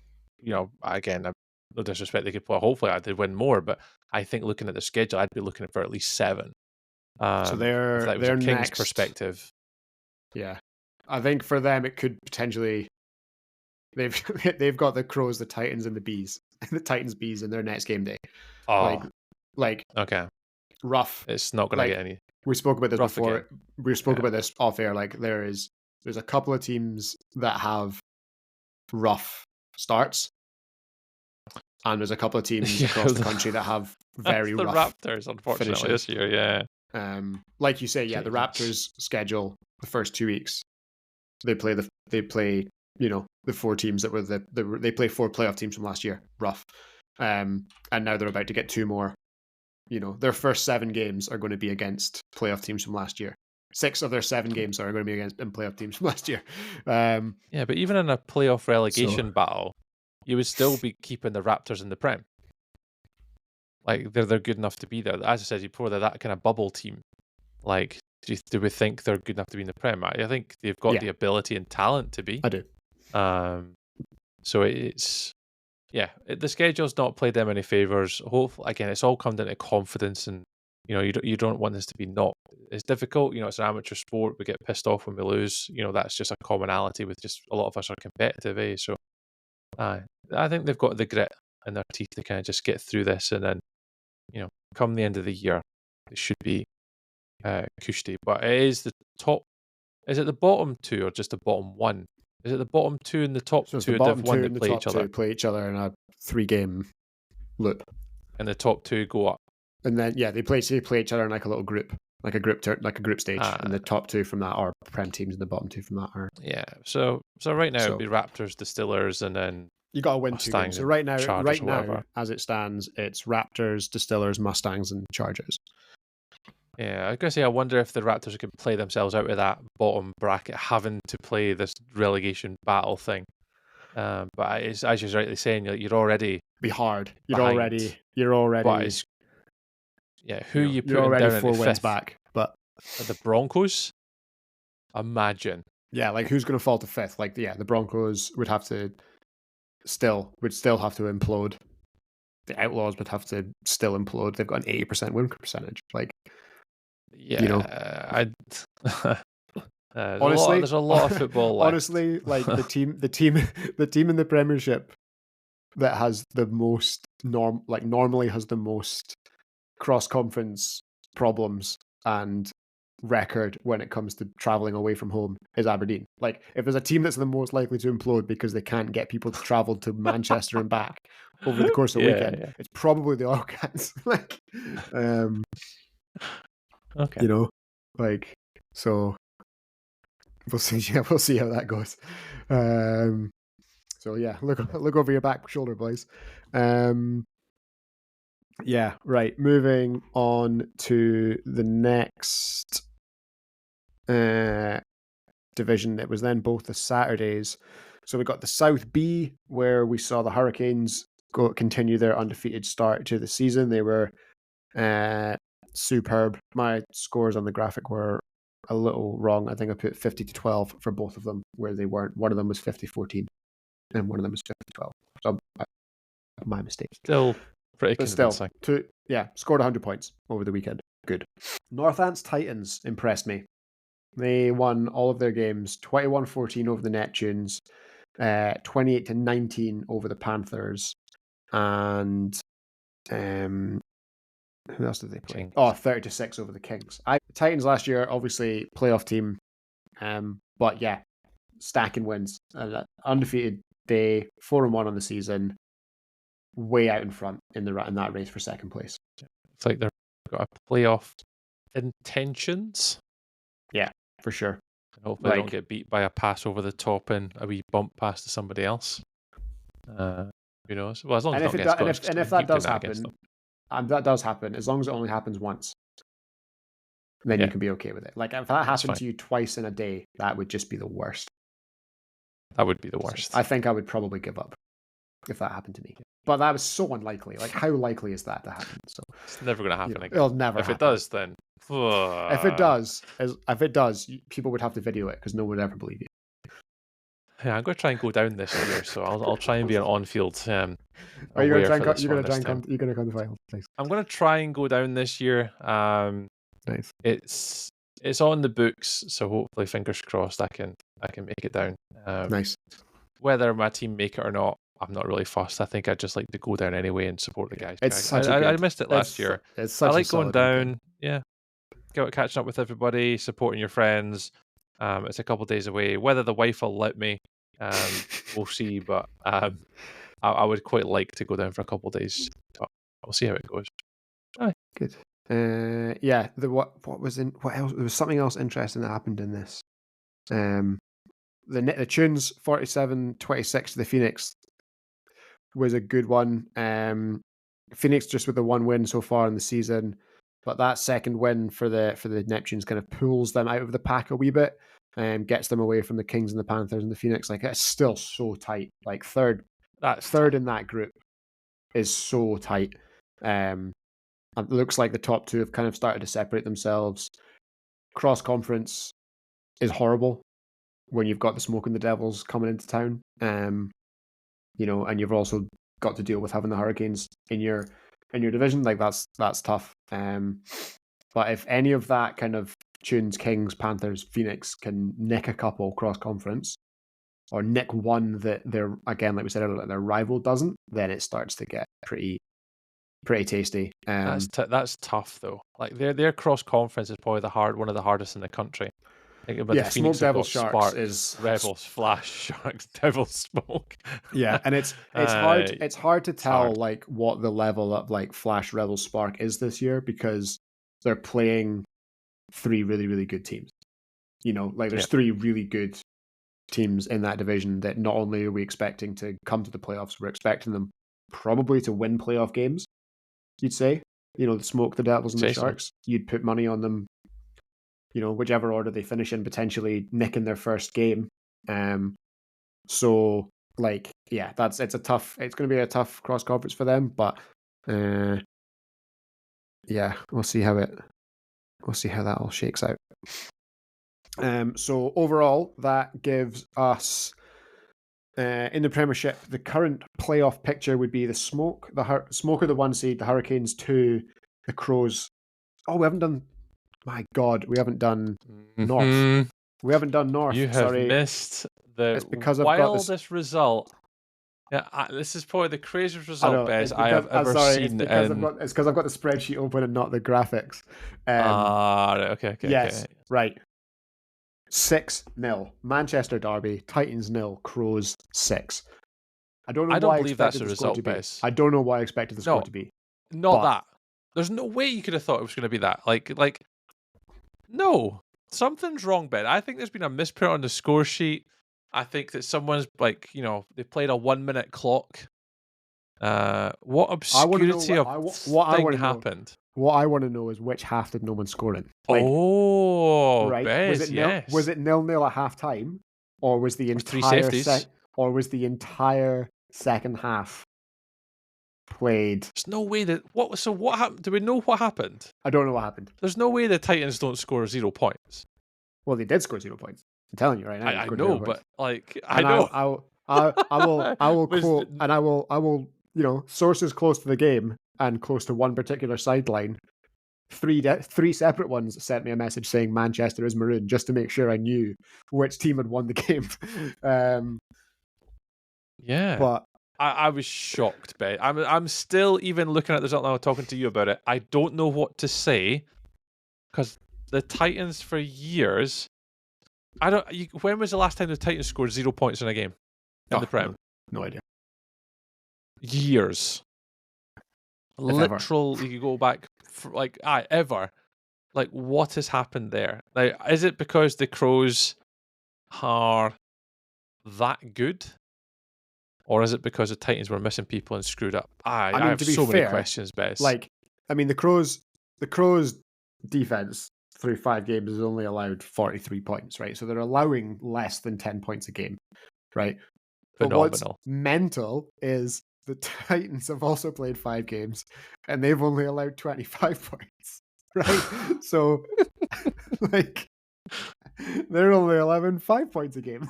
again, no disrespect, they could play. Hopefully, I'd win more, but I think looking at the schedule, I'd be looking for at least 7. So if that was a Kings next perspective. Yeah, I think for them it could potentially. They've got the Crows, the Titans, and the Bees. The Titans, Bees in their next game day. Oh, like okay. Rough. It's not going to get any. We spoke about this before. Again. We spoke about this off air. Like there's a couple of teams that have rough starts, and there's a couple of teams across the country that have very the rough. Raptors, unfortunately, finishes. this year. Yeah. Like you say, the Raptors schedule the first 2 weeks. They play the 4 teams that were they play 4 playoff teams from last year. Rough. And now they're about to get 2 more. Their first 7 games are going to be against playoff teams from last year. 6 of their 7 games are going to be against playoff teams from last year. Yeah, but even in a playoff relegation battle, you would still be keeping the Raptors in the Prem. Like they're good enough to be there. As I said before, they're that kind of bubble team. Like, do we think they're good enough to be in the Prem? I think they've got the ability and talent to be. I do. So it's the schedule's not played them any favors. Hopefully, again, it's all come down to confidence, and you don't want this to be not. It's difficult. It's an amateur sport. We get pissed off when we lose. That's just a commonality with just a lot of us are competitive. So, I think they've got the grit in their teeth to kind of just get through this, and then, come the end of the year, they should be Kushti, but it is the top. Is it the bottom two or just the bottom one? Is it the bottom two and the top So it's two the of Div bottom 1 two that and the play top each other? two play each other in a 3-game loop. And the top two go up. And then they play each other in like a little group, like a group stage, and the top two from that are Prem teams, and the bottom two from that are. Yeah. So right now it'd be Raptors, Distillers, and then you got to win 2 games. So right now, as it stands, it's Raptors, Distillers, Mustangs, and Chargers. Yeah, I was gonna say I wonder if the Raptors could play themselves out of that bottom bracket, having to play this relegation battle thing. But it's, as you're rightly saying, you're already be hard. You're behind. already. But it's, who you putting already down 4 at wins fifth? back, but the Broncos. Imagine. Yeah, like who's going to fall to fifth? Like, the Broncos would have to still have to implode. The Outlaws would have to still implode. They've got an 80% win percentage. Like, honestly, there's a lot of football left. Honestly, like the team in the Premiership that has the most normally has the most cross-conference problems and record when it comes to traveling away from home is Aberdeen. Like, if there's a team that's the most likely to implode because they can't get people to travel to Manchester and back over the course of the weekend, it's probably the All Cats. Like, okay, like, so we'll see. Yeah, we'll see how that goes. So yeah, look over your back shoulder, boys. Yeah, right. Moving on to the next division. It was then both the Saturdays. So we got the South B, where we saw the Hurricanes continue their undefeated start to the season. They were superb. My scores on the graphic were a little wrong. I think I put 50-12 for both of them, where they weren't. One of them was 50-14, and one of them was 50-12. So my mistake. Still pretty convincing. Scored 100 points over the weekend. Good. Northants Titans impressed me. They won all of their games, 21-14 over the Neptunes, 28-19 over the Panthers, and who else did they play? Kings. 30-6 over the Kings. Titans last year, obviously playoff team, but yeah, stacking wins. Undefeated day, 4-1 on the season, way out in front in that race for second place. It's like they've got a playoff intentions. Yeah, for sure. And hopefully they don't get beat by a pass over the top and a wee bump pass to somebody else. Who knows? Well, as long as if that does happen, and that does happen, as long as it only happens once, then you can be okay with it. Like, if that happened to you twice in a day, that would just be the worst. That would be the worst. I think I would probably give up if that happened to me. But that was so unlikely. Like, how likely is that to happen? So it's never going to happen again. It'll never happen. If it does, then... If it does, people would have to video it because no one would ever believe you. Yeah, I'm going to try and go down this year, so I'll try and be an on-field. Are you going to try and come to the final? Nice. I'm going to try and go down this year. Nice. It's on the books, so hopefully, fingers crossed, I can make it down. Nice. Whether my team make it or not, I'm not really fussed. I think I'd just like to go down anyway and support the guys. I missed it last year. I like going down. Yeah. Catching up with everybody, supporting your friends. It's a couple of days away. Whether the wife will let me, we'll see. But I would quite like to go down for a couple of days. We'll see how it goes. Aye. Good. Yeah. What else? There was something else interesting that happened in this. The Tunes 47-26 to the Phoenix was a good one. Phoenix just with the one win so far in the season. But that second win for the Neptunes kind of pulls them out of the pack a wee bit, gets them away from the Kings and the Panthers and the Phoenix. Like, it's still so tight. Like, third in that group is so tight. It looks like the top two have kind of started to separate themselves. Cross conference is horrible when you've got the Smoke and the Devils coming into town. And you've also got to deal with having the Hurricanes in your division. Like, that's tough. But if any of that kind of Tunes, Kings, Panthers, Phoenix can nick a couple cross conference, or nick one that they're, again, like we said earlier, their rival doesn't, then it starts to get pretty pretty tasty. That's tough though. Like their cross conference is probably one of the hardest in the country. But Yeah, the Smoke Phoenix have Devils got Sharks Spark, is Rebels, Flash, Sharks, Devils, Smoke. yeah, and it's hard to tell hard. like what the level of like Flash, Rebels, Spark is this year because they're playing 3 really, really good teams. You know, like there's 3 really good teams in that division that not only are we expecting to come to the playoffs, we're expecting them probably to win playoff games, you'd say. You know, the Smoke, the Devils, and the Sharks. You'd put money on them, you know, whichever order they finish in, potentially nicking their first game. So, like, yeah, it's going to be a tough cross conference for them, but yeah, we'll see how that all shakes out. So overall, that gives us in the Premiership, the current playoff picture would be the Smoke are the 1 seed, the Hurricanes 2, the Crows. Oh, we haven't done. My God, we haven't done North. We haven't done North. You have missed the wildest result. Yeah, this is probably the craziest result, Bez, I have ever seen. It's because I've got the spreadsheet open and not the graphics. Okay. Yes, right. 6-0. Manchester Derby, Titans 0, Crows 6. I don't believe that's a result, Bez. I don't know why I expected the score to be. That. There's no way you could have thought it was going to be that. Like, no. Something's wrong, Ben. I think there's been a misprint on the score sheet. I think that someone's they played a 1-minute clock. What obscurity happened? What I want to know is which half did no one score in? Right? Bez, was it 0-0 at half time, or was the entire second half played? There's no way that what happened? Do we know what happened? I don't know what happened. There's no way the Titans don't score 0 points. Well, they did score 0 points. I'm telling you right now. I know, but I know. I will quote, and I will, you know, sources close to the game and close to one particular sideline. 3 separate ones sent me a message saying Manchester is maroon, just to make sure I knew which team had won the game. Yeah, but I was shocked, Ben. I'm still even looking at the result now, talking to you about it. I don't know what to say because the Titans for years. When was the last time the Titans scored 0 points in a game in the Prem? No idea. Years. Literal. You go back ever. Like, what has happened there? Now, is it because the Crows are that good, or is it because the Titans were missing people and screwed up? I have so many questions, Bess. Like, I mean, the Crows defense through 5 games has only allowed 43 points, right? So they're allowing less than 10 points a game, right? Phenomenal. But what's mental is the Titans have also played 5 games and they've only allowed 25 points, right? So, like, they're only allowing 5 points a game.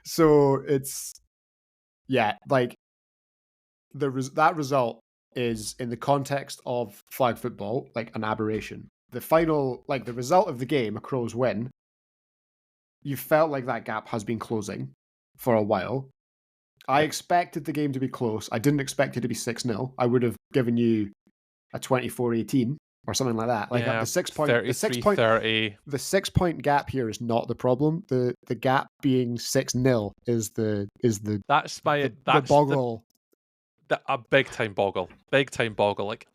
So it's, yeah, like, that result is, in the context of flag football, like an aberration. The final, like the result of the game, a Crows win, you felt like that gap has been closing for a while. I expected the game to be close. I didn't expect it to be 6-0. I would have given you a 24-18 or something like that. Like the 6 point, 30. The 6 point gap here is not the problem. The gap being 6-0 is the boggle. A big time boggle. Like,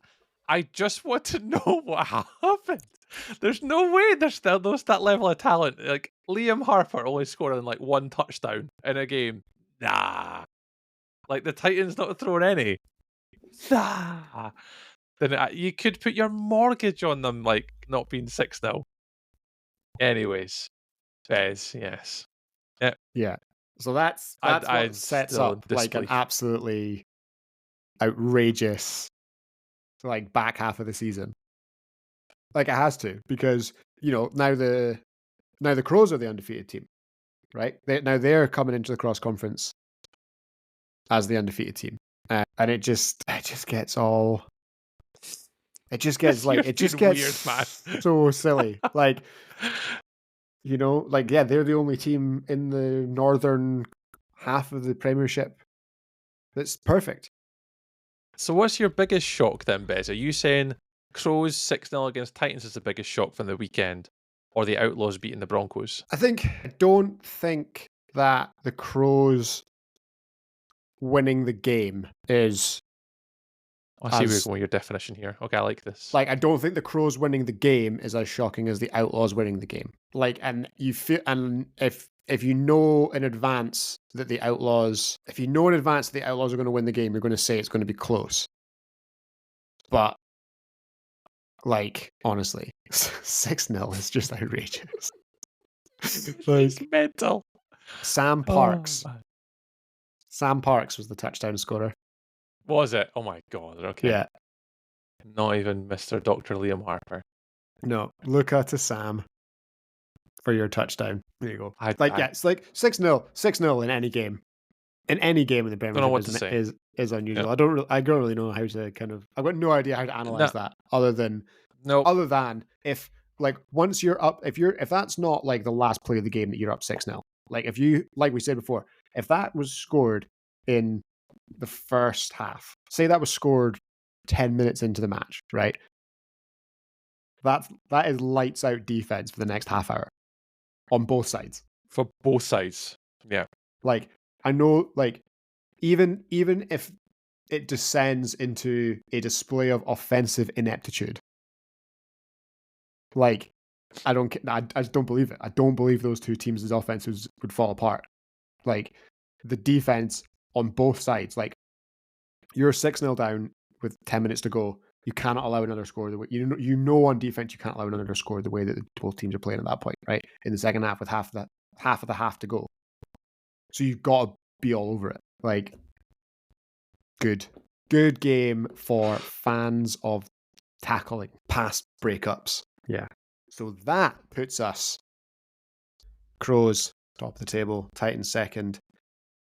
I just want to know what happened. There's no way there's that level of talent. Like, Liam Harper only scoring like 1 touchdown in a game. Nah. Like, the Titans not throwing any. Nah. Then you could put your mortgage on them, like, not being 6-0. Anyways. Bez, yes. Yeah. So that's what sets up like an absolutely outrageous, like, back half of the season. Like, it has to, because, you know, now the Crows are the undefeated team, right? They're coming into the cross conference as the undefeated team, and it just gets weird, man. So silly. Like, you know, like, yeah, they're the only team in the northern half of the Premiership that's perfect. So what's your biggest shock then, Bez? Are you saying Crows 6-0 against Titans is the biggest shock from the weekend, or the Outlaws beating the Broncos? I don't think that the Crows winning the game is I see where you're as going with your definition here. Okay, I like this. like I don't think the Crows winning the game is as shocking as the Outlaws winning the game. Like, and you feel, and if you know in advance that the Outlaws, if you know in advance that the Outlaws are going to win the game, you're going to say it's going to be close. But like, honestly, 6-0 is just outrageous. It's mental. Sam Parks. Sam Parks was the touchdown scorer. Was it? Oh my god. Okay. Yeah. Not even Mr. Dr. Liam Harper. No, look at Sam for your touchdown. There you go. Yeah, it's like 6-0 in any game. In any game in the don't know what to Premiership say. is unusual. Yeah. I don't really know how to kind of. I've got no idea how to analyze that other than if like once you're up, if that's not like the last play of the game that you're up 6-0. Like if you, like we said before, if that was scored in the first half, say that was scored 10 minutes into the match, right? That is lights out defense for the next half hour on both sides. For both sides. Yeah. Like I know, like even if it descends into a display of offensive ineptitude, like I just don't believe it. I don't believe those two teams' offenses would fall apart. Like the defense on both sides, like you're 6-0 down with 10 minutes to go. You cannot allow another score. The way you know on defense you can't allow another score the way that both teams are playing at that point, right? In the second half with half of the half to go. So you've got to be all over it. Like good game for fans of tackling pass breakups. Yeah. So that puts us Crows top of the table, Titans second,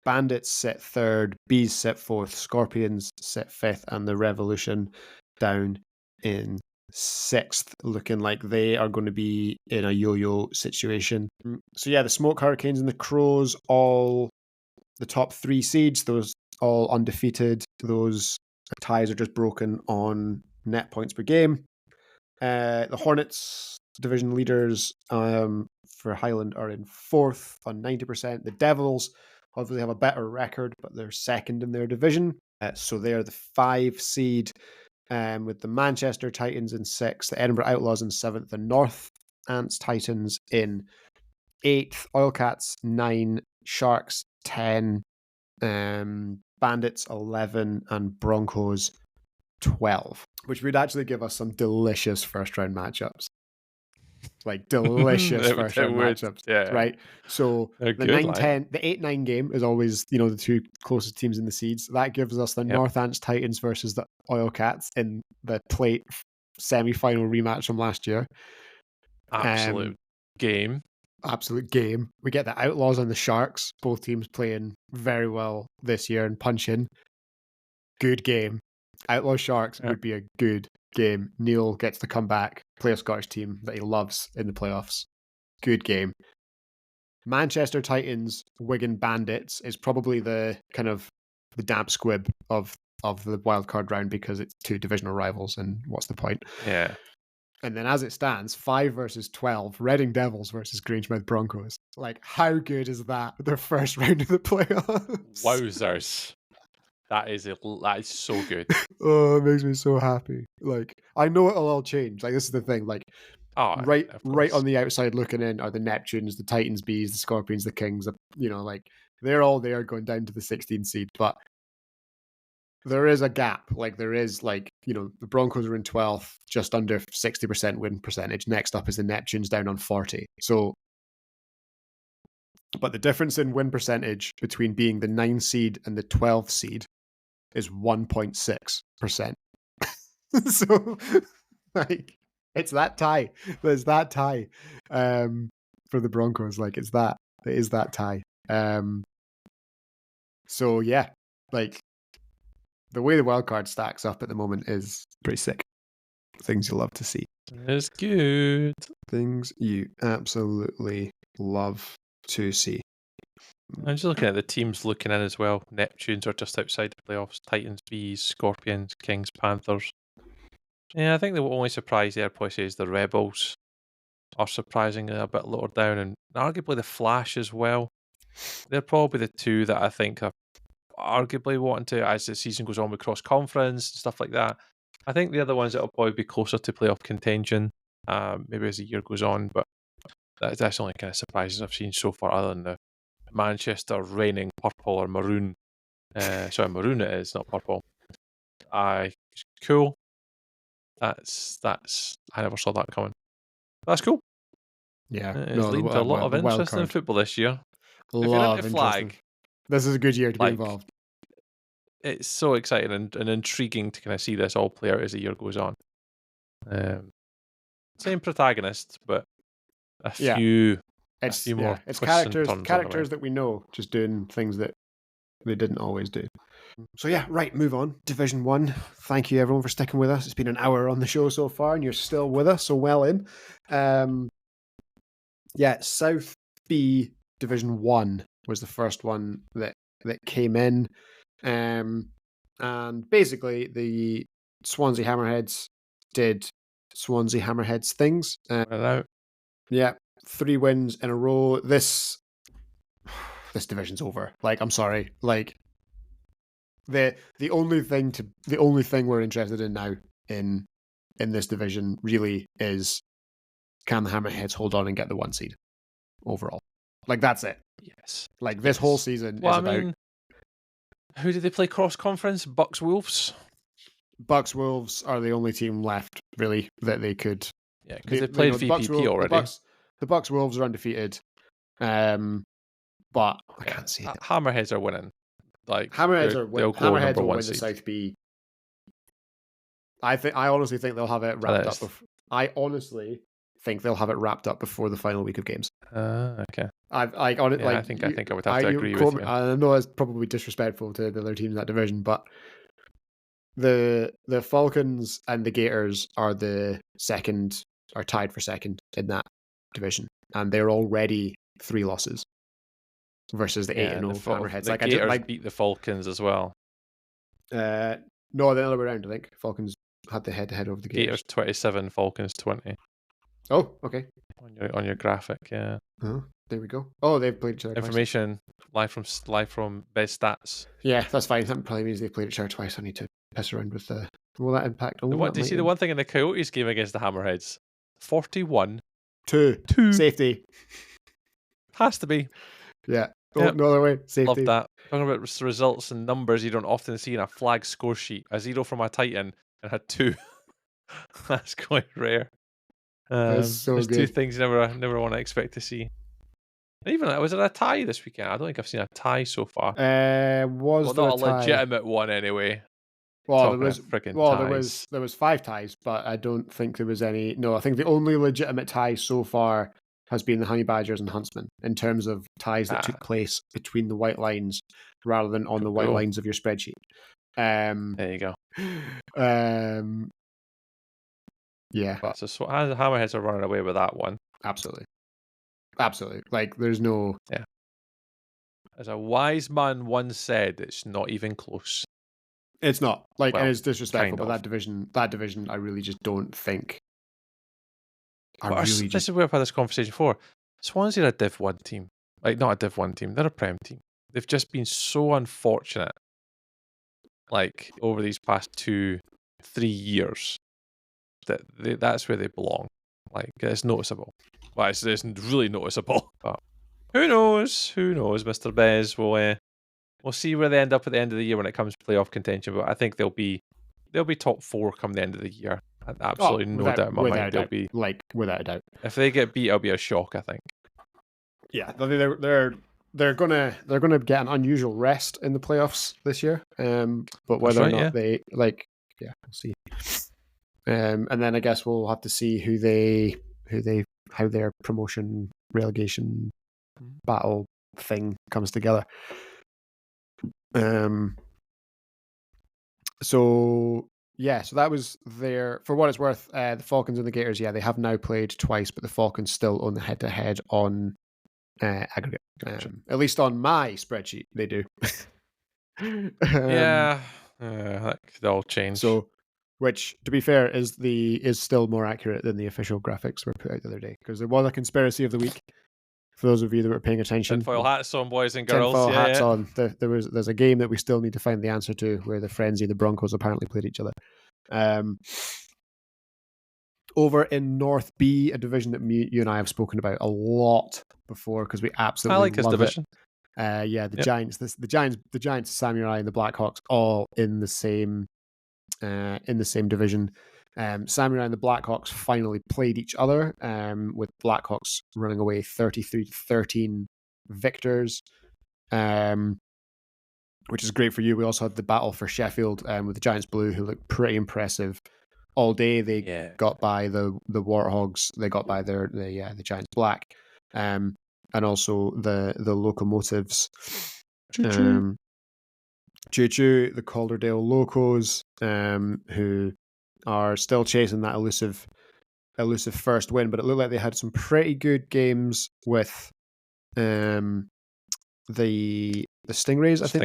Bandits sit third, Bees sit fourth, Scorpions sit fifth, and the Revolution down in sixth, looking like they are going to be in a yo-yo situation. So yeah, the Smoke Hurricanes and the Crows, all the top three seeds, those all undefeated. Those ties are just broken on net points per game. The Hornets, division leaders for Highland, are in fourth on 90%. The Devils obviously have a better record, but they're second in their division. So they are the 5 seed, with the Manchester Titans in 6th, the Edinburgh Outlaws in 7th, the North Ants Titans in 8th, Oilcats 9, Sharks 10, Bandits 11, and Broncos 12, which would actually give us some delicious first round matchups. Like delicious first round matchups. Yeah. Right. So the 9-10, the 8-9 game is always, the two closest teams in the seeds. That gives us the North Ants Titans versus the Oilcats in the plate semi-final rematch from last year. Absolute game. We get the Outlaws and the Sharks, both teams playing very well this year and punching. Good game. Outlaw Sharks would be a good game. Neil gets to come back, play a Scottish team that he loves in the playoffs. Good game. Manchester Titans, Wigan Bandits is probably the kind of the damp squib of the wildcard round because it's two divisional rivals and what's the point? Yeah. And then as it stands, 5 versus 12, Reading Devils versus Grangemouth Broncos. Like, how good is that? Their first round of the playoffs. Wowzers. That is so good. Oh, it makes me so happy. Like, I know it'll all change. Like, this is the thing. Like, right on the outside looking in are the Neptunes, the Titans, Bees, the Scorpions, the Kings. Like, they're all there going down to the 16th seed. But there is a gap. Like, there is, like, the Broncos are in 12th, just under 60% win percentage. Next up is the Neptunes down on 40. So, but the difference in win percentage between being the 9 seed and the 12th seed is 1.6%. So, like, it's that tie. There's that tie for the Broncos. Like, it is that tie. So, yeah, like, the way the wild card stacks up at the moment is pretty sick. Things you love to see. It's good. Things you absolutely love to see. I'm just looking at the teams looking in as well. Neptunes are just outside the playoffs. Titans, Bees, Scorpions, Kings, Panthers. Yeah, I think the only surprise there probably is the Rebels are surprisingly a bit lower down, and arguably the Flash as well. They're probably the two that I think are arguably wanting to, as the season goes on with cross-conference and stuff like that. I think the other ones that will probably be closer to playoff contention, maybe as the year goes on, but that's the only kind of surprises I've seen so far, other than the Manchester reigning purple or maroon. Sorry, maroon it is, not purple. Cool. That's. I never saw that coming. That's cool. Yeah, It's leading to a lot of interest in football this year. If you're into Flag, this is a good year to be involved. It's so exciting and intriguing to kind of see this all play out as the year goes on. Same protagonist, but a few more. It's characters that we know just doing things that they didn't always do. So yeah, right, move on. Division 1. Thank you everyone for sticking with us. It's been an hour on the show so far and you're still with us, so well in. South B Division 1 was the first one that came in. And basically the Swansea Hammerheads did Swansea Hammerheads things. Yeah, 3 wins in a row. This division's over. Like, I'm sorry. Like, the only thing we're interested in now in this division really is, can the Hammerheads hold on and get the 1 seed overall? Like, that's it. Yes. Like, this whole season is about. Who did they play cross conference? Bucks Wolves. Bucks Wolves are the only team left really that they could. Yeah, because they played VPP already. The Bucks Wolves are undefeated, but I can't see it. Hammerheads are winning. Like, Hammerheads are winning. Hammerheads will win the South B. I honestly think they'll have it wrapped up. I honestly think they'll have it wrapped up before the final week of games. Okay. I think I would have to agree with you. I know it's probably disrespectful to the other teams in that division, but the Falcons and the Gators are tied for second in that division, and they're already 3 losses versus the 8-0 Hammerheads. The Gators beat the Falcons as well. No, the other way around. I think Falcons had the head-to-head over the Gators. 27, Falcons 20. Oh, okay. On your graphic, yeah. Oh, there we go. Oh, they've played each other Information twice. live from Best Stats. Yeah, that's fine. That probably means they've played each other twice. I need to piss around with the. Will that impact? Do you see the one thing in the Coyotes game against the Hammerheads? 41. 2. Safety. Has to be. Yeah. No other way. Safety. Love that. Talking about results and numbers you don't often see in a Flag score sheet. A 0 from a Titan and had 2. That's quite rare. That's so there's good. 2 things you never want to expect to see. And even was it a tie this weekend? I don't think I've seen a tie so far. Not a legitimate one anyway. Well, there was 5 ties, but I don't think there was any. No, I think the only legitimate tie so far has been the Honey Badgers and Huntsmen in terms of ties that took place between the white lines rather than on the white lines of your spreadsheet. There you go. Yeah. So Hammerheads are running away with that one. Absolutely. Like, there's no. Yeah. As a wise man once said, it's not even close. It's not. Like, and it's disrespectful, but that division, I really just don't think. This is where I've had this conversation before. Swansea are a Div 1 team. Like, not a Div 1 team, they're a Prem team. They've just been so unfortunate, like, over these past 2-3 years, that that's where they belong. Like, it's noticeable. Well, it's really noticeable. But who knows? Mr. Bez we'll see where they end up at the end of the year when it comes to playoff contention. But I think they'll be top 4 come the end of the year. Absolutely no doubt in my mind. They'll be without a doubt. If they get beat, it'll be a shock, I think. Yeah, they're gonna get an unusual rest in the playoffs this year. But whether or not they we'll see. And then I guess we'll have to see how their promotion relegation battle thing comes together. So that was their. For what it's worth, the Falcons and the Gators, they have now played twice, but the Falcons still own the head-to-head on aggregate. Gotcha. At least on my spreadsheet, they do. Yeah, that could all change. So, which, to be fair, is still more accurate than the official graphics were put out the other day, because there was a conspiracy of the week. For those of you that were paying attention, tinfoil hats on, boys and girls. tinfoil hats yeah. on. There's a game that we still need to find the answer to, where the Frenzy, the Broncos apparently played each other. Over in North B, a division that you and I have spoken about a lot before, because we absolutely I like his love division. The Giants, the Giants, Samurai, and the Blackhawks all in the same division. Samurai and the Blackhawks finally played each other, with Blackhawks running away 33-13 victors, which is great for you. We also had the battle for Sheffield, with the Giants Blue, who looked pretty impressive all day. They got by the Warthogs. They got by the Giants Black, and also the Locomotives. Choo-choo, the Calderdale Locos, who are still chasing that elusive first win, but it looked like they had some pretty good games with the Stingrays. I think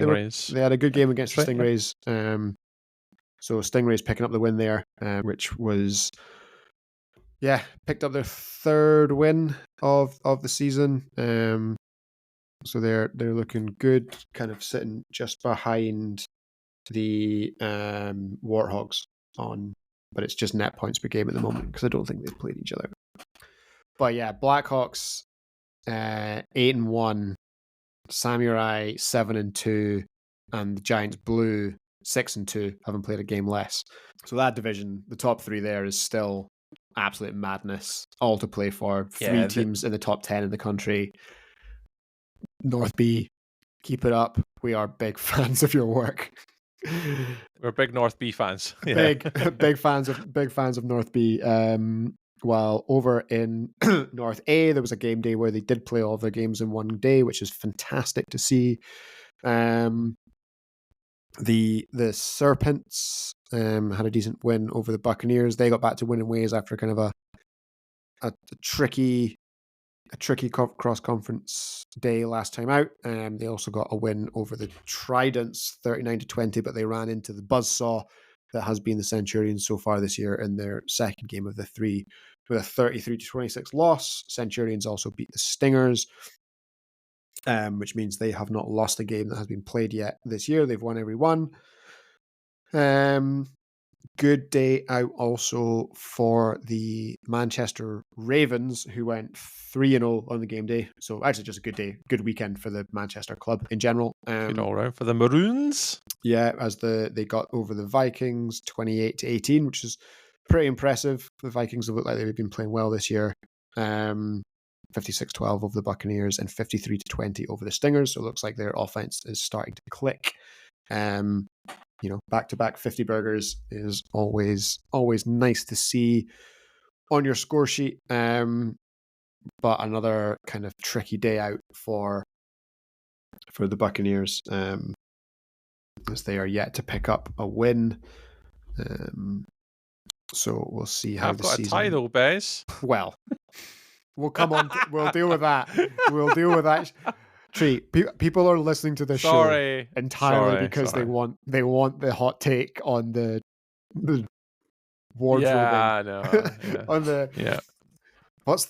they had a good game against the Stingrays. So Stingrays picking up the win there, which was picked up their third win of the season. So they're looking good, kind of sitting just behind the Warthogs but it's just net points per game at the moment, because I don't think they've played each other. But yeah, Blackhawks 8-1, Samurai 7-2, and the Giants Blue 6-2, haven't played a game less. So that division, the top three there, is still absolute madness, all to play for. Three teams in the top 10 in the country. North B, keep it up. We are big fans of your work. We're big North B fans. Big fans of North B. While over in North A, there was a game day where they did play all their games in one day, which is fantastic to see. The Serpents had a decent win over the Buccaneers. They got back to winning ways after kind of a tricky cross-conference day last time out. They also got a win over the Tridents, 39-20, but they ran into the buzzsaw that has been the Centurions so far this year in their second game of the three, with a 33-26 loss. Centurions also beat the Stingers, which means they have not lost a game that has been played yet this year. They've won every one. Good day out also for the Manchester Ravens, who went 3-0 on the game day. So actually just a good day, good weekend for the Manchester club in general. Good all round for the Maroons. Yeah, as they got over the Vikings 28-18, which is pretty impressive. The Vikings have looked like they've been playing well this year. 56-12 over the Buccaneers and 53-20 over the Stingers. So it looks like their offense is starting to click. Back-to-back 50 burgers is always nice to see on your score sheet. But another kind of tricky day out for the Buccaneers, as they are yet to pick up a win. So we'll see how the season... I've got a tie though, Bez. Well, we'll come on. We'll deal with that. We'll deal with that. People are listening to this show entirely because they want the hot take on the wardrobing. Yeah, I know. Yeah. On the What's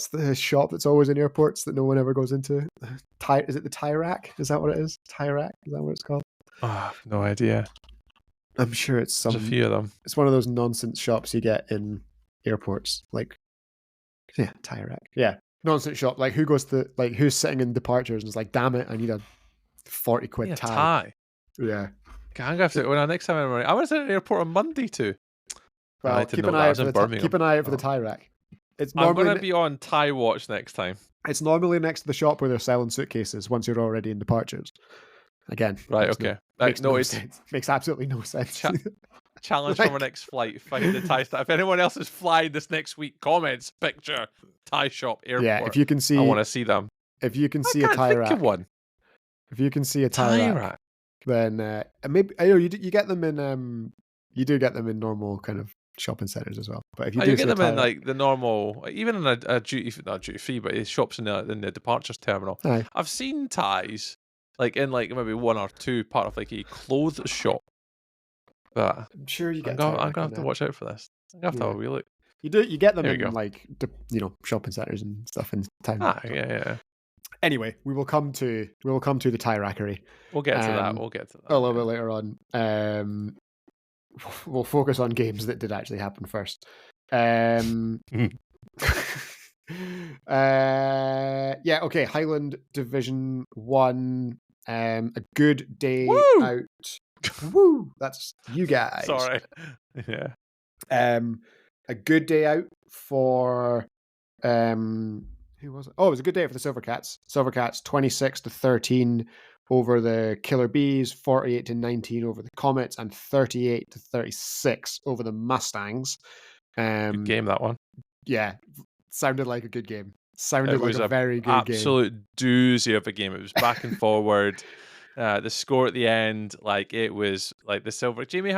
the shop that's always in airports that no one ever goes into? Is it the tie rack? Is that what it is? Tie rack? Is that what it's called? Oh, no idea. I'm sure it's some. There's a few of them. It's one of those nonsense shops you get in airports, tie rack. Yeah. Nonsense shop, who's sitting in departures and is like, damn it, I need a 40 quid tie. Yeah. I'm gonna have to next time I was at an airport on Monday too. Well, keep an eye out for the tie rack. I'm gonna be on tie watch next time. It's normally next to the shop where they're selling suitcases once you're already in departures. Again. Right, okay. Makes no sense. Makes absolutely no sense. Challenge for my next flight. Find the tie stuff. If anyone else is flying this next week, comments, picture, tie shop, airport. Yeah, if you can see, I want to see them. If you can see a tie rack, if you can see a tie rack, then maybe you get them in. You do get them in normal kind of shopping centres as well. But if you you get them in like the normal, even in a not duty free, but it's shops in the departures terminal. Aye. I've seen ties like in like maybe one or two part of like a clothes shop. But I'm sure you get. I'm gonna have to watch out for this. I'm gonna have to have a wee look. You get them There in you go. like shopping centres and stuff in town. Yeah. Anyway, we will come to the tie rackery. We'll get to that. We'll get to that a little bit later on. We'll focus on games that did actually happen first. Okay. Highland Division 1. A good day out. Woo! That's you guys. Sorry. Yeah. A good day out for who was it? Oh, it was a good day for the Silvercats. Silvercats 26-13 over the Killer Bees, 48-19 over the Comets, and 38-36 over the Mustangs. Good game, that one. Yeah, sounded like a good game. Sounded like a very good absolute doozy of a game. It was back and forward. The score at the end, like it was like the silver. Jamie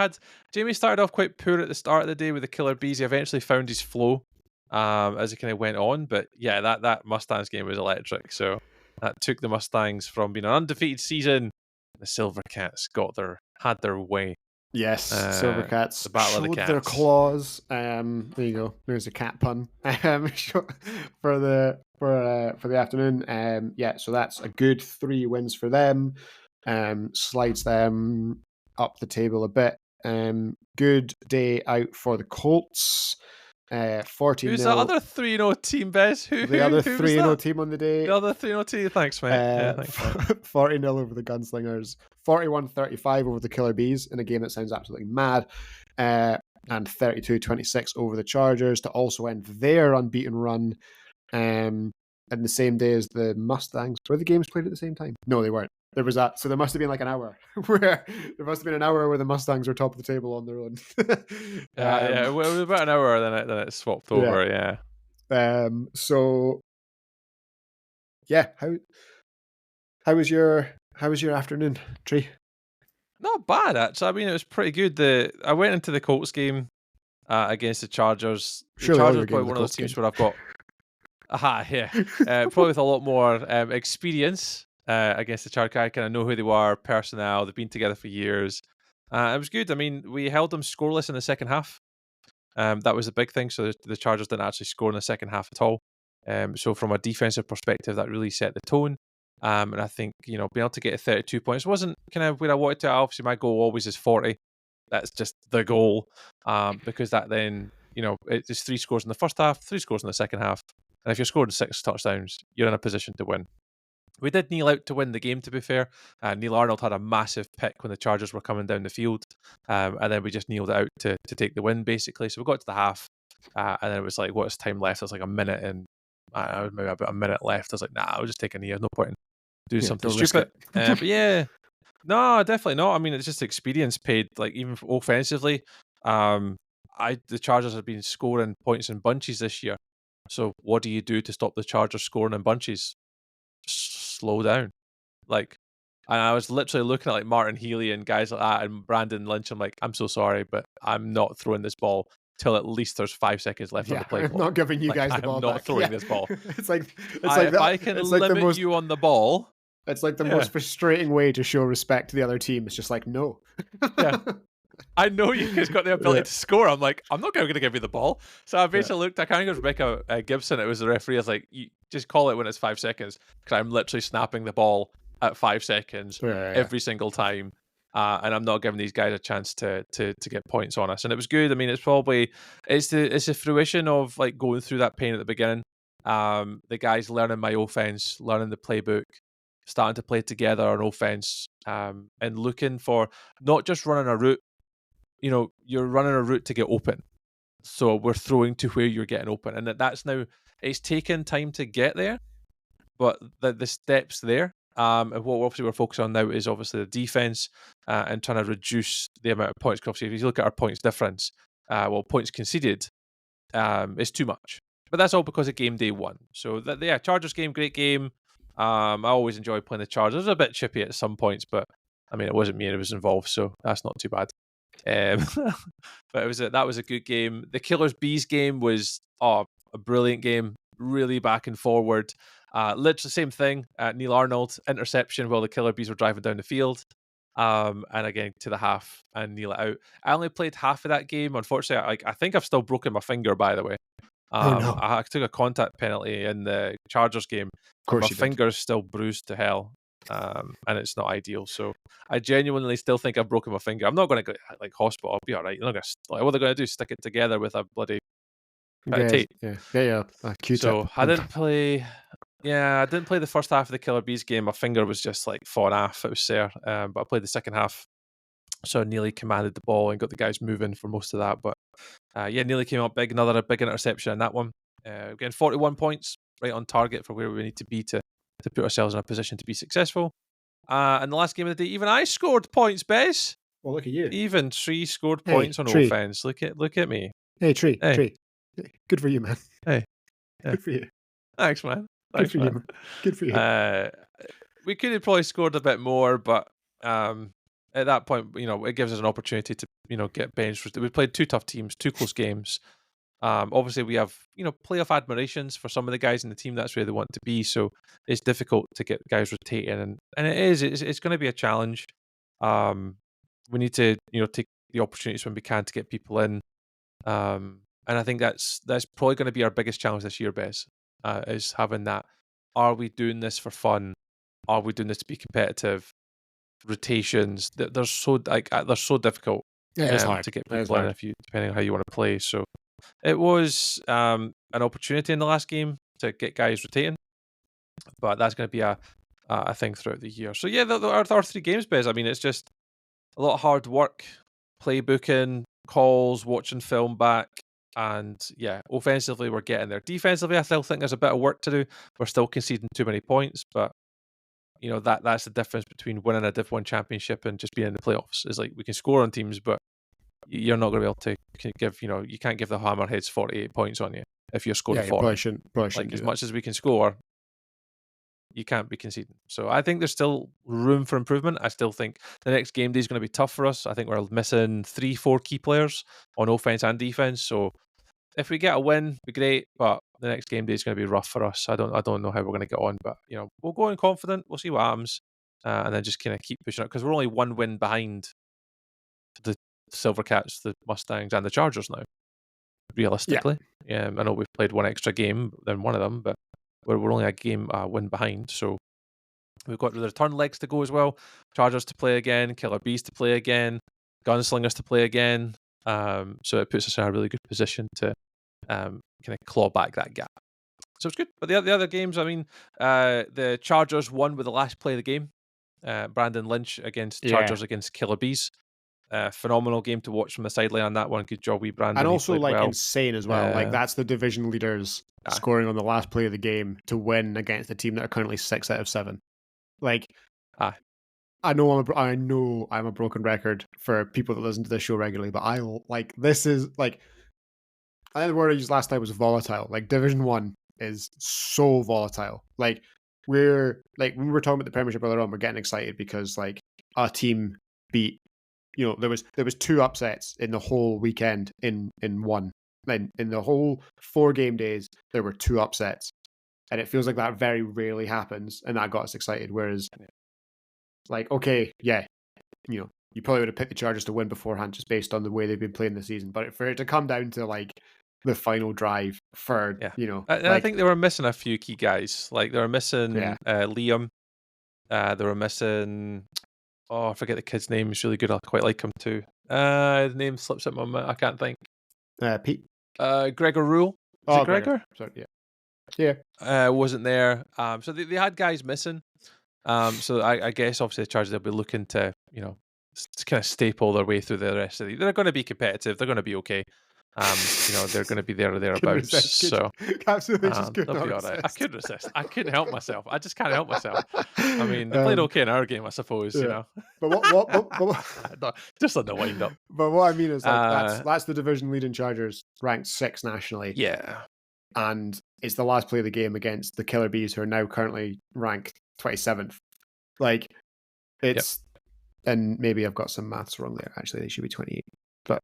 started off quite poor at the start of the day with the Killer Bees. He eventually found his flow as it kind of went on. But yeah, that Mustangs game was electric. So that took the Mustangs from being an undefeated season. The Silvercats had their way. Yes, Silvercats the battle showed of the cats. their claws. There you go. There's a cat pun for the afternoon. So that's a good 3 wins for them. Slides them up the table a bit. Good day out for the Colts. 40. Who's the other 3-0 team, Bez? The other 3-0 team on the day. The other 3-0 team. Thanks, mate. Thanks, mate. 40-0 over the Gunslingers. 41-35 over the Killer Bees in a game that sounds absolutely mad. And 32-26 over the Chargers to also end their unbeaten run. And the same day as the Mustangs. Were the games played at the same time? No, they weren't. There was that. So there must have been like an hour where the Mustangs were top of the table on their own. It was about an hour, then it swapped over. Yeah. So yeah, how was your afternoon, Tree? Not bad, actually. I mean, it was pretty good. I went into the Colts game against the Chargers. The Chargers are probably one of those teams where I've got probably with a lot more experience against the Chargers. I kind of know who they were, personnel. They've been together for years. It was good. I mean, we held them scoreless in the second half. That was the big thing. So the Chargers didn't actually score in the second half at all. So from a defensive perspective, that really set the tone. And I think, being able to get 32 points wasn't kind of where I wanted to. Obviously, my goal always is 40. That's just the goal. Because that then, it's 3 scores in the first half, 3 scores in the second half. And if you're scoring 6 touchdowns, you're in a position to win. We did kneel out to win the game, to be fair. Neil Arnold had a massive pick when the Chargers were coming down the field. And then we just kneeled out to take the win, basically. So we got to the half. And then it was like, what's time left? It was like a minute and maybe about a minute left. I was like, nah, I'll just take a knee. There's no point in doing something stupid. But yeah, no, definitely not. I mean, it's just experience paid, like even offensively. The Chargers have been scoring points in bunches this year. So what do you do to stop the Chargers scoring in bunches? Slow down. And I was literally looking at like Martin Healy and guys like that and Brandon Lynch. I'm like, I'm so sorry, but I'm not throwing this ball till at least there's 5 seconds left on the play. I'm not giving you guys the ball back. I'm not throwing this ball. It's like if I can limit you on the ball. It's like the most frustrating way to show respect to the other team. It's just like, no. Yeah. I know you guys got the ability to score. I'm like, I'm not going to give you the ball. So I basically looked, I kind of got Rebecca Gibson. It was the referee. I was like, you just call it when it's 5 seconds. Because I'm literally snapping the ball at 5 seconds every single time. And I'm not giving these guys a chance to get points on us. And it was good. I mean, it's the fruition of like going through that pain at the beginning. The guys learning my offense, learning the playbook, starting to play together on offense, and looking for not just running a route. You're running a route to get open. So we're throwing to where you're getting open. And that's now, it's taken time to get there, but the steps there. And what obviously we're focusing on now is obviously the defense and trying to reduce the amount of points. Because obviously if you look at our points difference, points conceded is too much. But that's all because of game day 1. So Chargers game, great game. I always enjoy playing the Chargers. It was a bit chippy at some points, but I mean, it wasn't me and it was involved, so that's not too bad. But that was a good game. The Killers Bees game was a brilliant game, really back and forward. Literally same thing. Neil Arnold interception while the Killer Bees were driving down the field. And again to the half and kneel it out. I only played half of that game. Unfortunately, I think I've still broken my finger, by the way. Oh no! I took a contact penalty in the Chargers game. Of course, my you did. finger is still bruised to hell, and it's not ideal. So I genuinely still think I've broken my finger. I'm not going to go like hospital. I'll be all right. You're not gonna, like, what they're going to do? Stick it together with a bloody bit of tape. Yeah. Q-tip. So I didn't play. Yeah, I didn't play the first half of the Killer Bees game. My finger was just like falling off. It was sore. But I played the second half. So I nearly commanded the ball and got the guys moving for most of that. But nearly came up big. Another big interception in that one. Again, 41 points, right on target for where we need to be to put ourselves in a position to be successful. And the last game of the day, even I scored points, Bez. Well, look at you. Even Tree scored points on offense. Look at me. Hey, Tree. Good for you, man. Hey. Yeah. Good for you. Thanks, man. Good for you. Good for you. We could have probably scored a bit more, but at that point, it gives us an opportunity to, get benched. We played two tough teams, two close games. Obviously, we have, playoff admirations for some of the guys in the team. That's where they want to be. So it's difficult to get guys rotating, and it is. It's going to be a challenge. We need to, take the opportunities when we can to get people in. And I think that's probably going to be our biggest challenge this year, Bez, is having that. Are we doing this for fun? Are we doing this to be competitive? Rotations, they're so difficult. It's hard to get people in, depending on how you want to play. So it was an opportunity in the last game to get guys rotating, but that's going to be a thing throughout the year. So yeah, our 3 games, Bez. I mean, it's just a lot of hard work, playbooking, calls, watching film back. And yeah, offensively, we're getting there. Defensively, I still think there's a bit of work to do. We're still conceding too many points, but that's the difference between winning a Div 1 championship and just being in the playoffs. Is like we can score on teams, but you're not going to be able to give, you can't give the Hammerheads 48 points on you if you're scoring 40. Probably shouldn't like as much as we can score, you can't be conceding. So I think there's still room for improvement. I still think the next game day is going to be tough for us. I think we're missing 3-4 key players on offense and defense. So if we get a win, be great. But the next game day is going to be rough for us. I don't know how we're going to get on, but we'll go in confident. We'll see what happens, and then just kind of keep pushing it because we're only 1 win behind the Silvercats, the Mustangs, and the Chargers now. Realistically, I know we've played 1 extra game than one of them, but we're only a win behind. So we've got the return legs to go as well. Chargers to play again, Killer Bees to play again, Gunslingers to play again. So it puts us in a really good position to kind of claw back that gap. So it's good. But the other games, I mean, the Chargers won with the last play of the game. Brandon Lynch against Chargers against Killer Bees. Phenomenal game to watch from the sideline on that one. Good job, Brandon. And also insane as well. That's the division leaders scoring on the last play of the game to win against a team that are currently 6 out of 7. I know I'm a broken record for people that listen to this show regularly, but this is like, I think the word I used last time was volatile. Like Division 1 is so volatile. Like when we were talking about the Premiership earlier on, we're getting excited because like our team beat, there was 2 upsets in the whole weekend in one. In the whole 4 game days, there were 2 upsets. And it feels like that very rarely happens, and that got us excited. Whereas like, okay, you probably would have picked the Chargers to win beforehand just based on the way they've been playing this season. But for it to come down to like the final drive for, I think they were missing a few key guys. Like they were missing Liam. They were missing, I forget the kid's name. He's really good. I quite like him too. His name slips out my mouth. I can't think. Pete. Gregor Rule. Is it Gregor? Sorry, yeah. Wasn't there. So they had guys missing. So I guess obviously the Chargers, they'll be looking to, kind of staple their way through the rest of the. They're going to be competitive. They're going to be okay. They're going to be there or thereabouts. So absolutely, just couldn't they'll be all right. I couldn't resist. I couldn't help myself. I just can't help myself. I mean, they played okay in our game, I suppose. But what just on the wind up. But what I mean is like that's the division leading Chargers, ranked 6 nationally. Yeah. And it's the last play of the game against the Killer Bees, who are now currently ranked 27th. Like, it's and maybe I've got some maths wrong there. Actually, they should be 28. But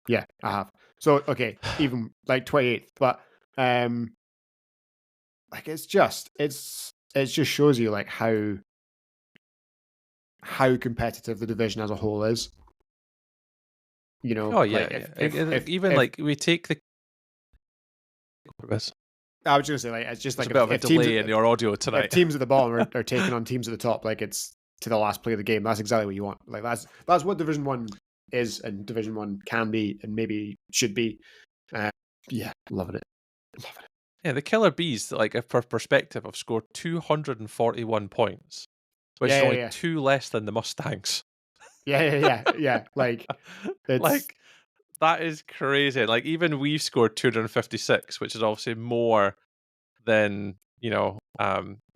yeah, I have. So okay, even like 28th, but like it just shows you like how competitive the division as a whole is. You know, Oh yeah, like yeah. if Even like we take the. I was just gonna say, like, it's just There's like a bit of a if teams delay in your audio if tonight. teams at the bottom are taking on teams at the top, like it's to the last play of the game. That's exactly what you want. Like that's what Division 1 is, and Division 1 can be, and maybe should be. Yeah, loving it. Yeah, the Killer Bees, like for perspective, have scored 241 points, which is only Yeah. 2 less than the Mustangs. Yeah. Like it's Like that is crazy. Like even we've scored 256, which is obviously more than the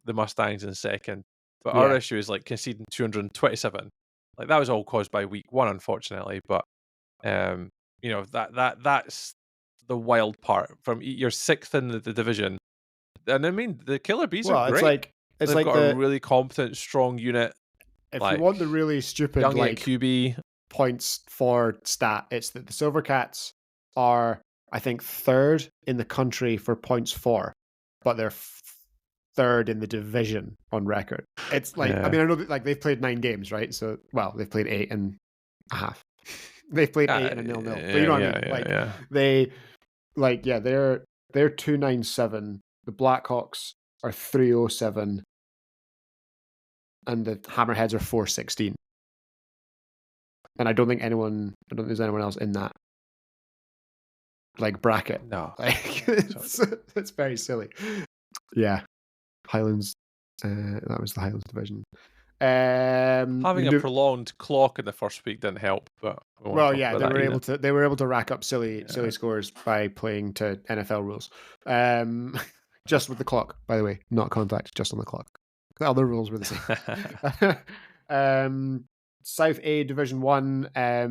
Mustangs in second. But our yeah. issue is like conceding 227. Like that was all caused by week 1, unfortunately. But that's the wild part. From you're 6th in the division, and I mean the Killer Bees are Well, great. it's They've like got a really competent, strong unit. if you Like want the really stupid young like QB points for stat, it's that the Silvercats are, I think, 3rd in the country for points for, but they're 3rd in the division on record. It's like, I mean, I know that like they've played 9 games, right? So, well, they've played 8 and a half. They've played 8 and a 0-0. But you know what I mean? Like they, like they're 297. The Blackhawks are 307, and the Hammerheads are 416. And I don't think there's anyone else in that like bracket. No, Like it's very silly. Yeah, Highlands. That was the Highlands division. having a prolonged clock in the first week didn't help. But well, yeah, they were able to rack up silly scores by playing to NFL rules. Just with the clock, by the way, not contact, just on the clock. The other rules were the same. South A Division 1, a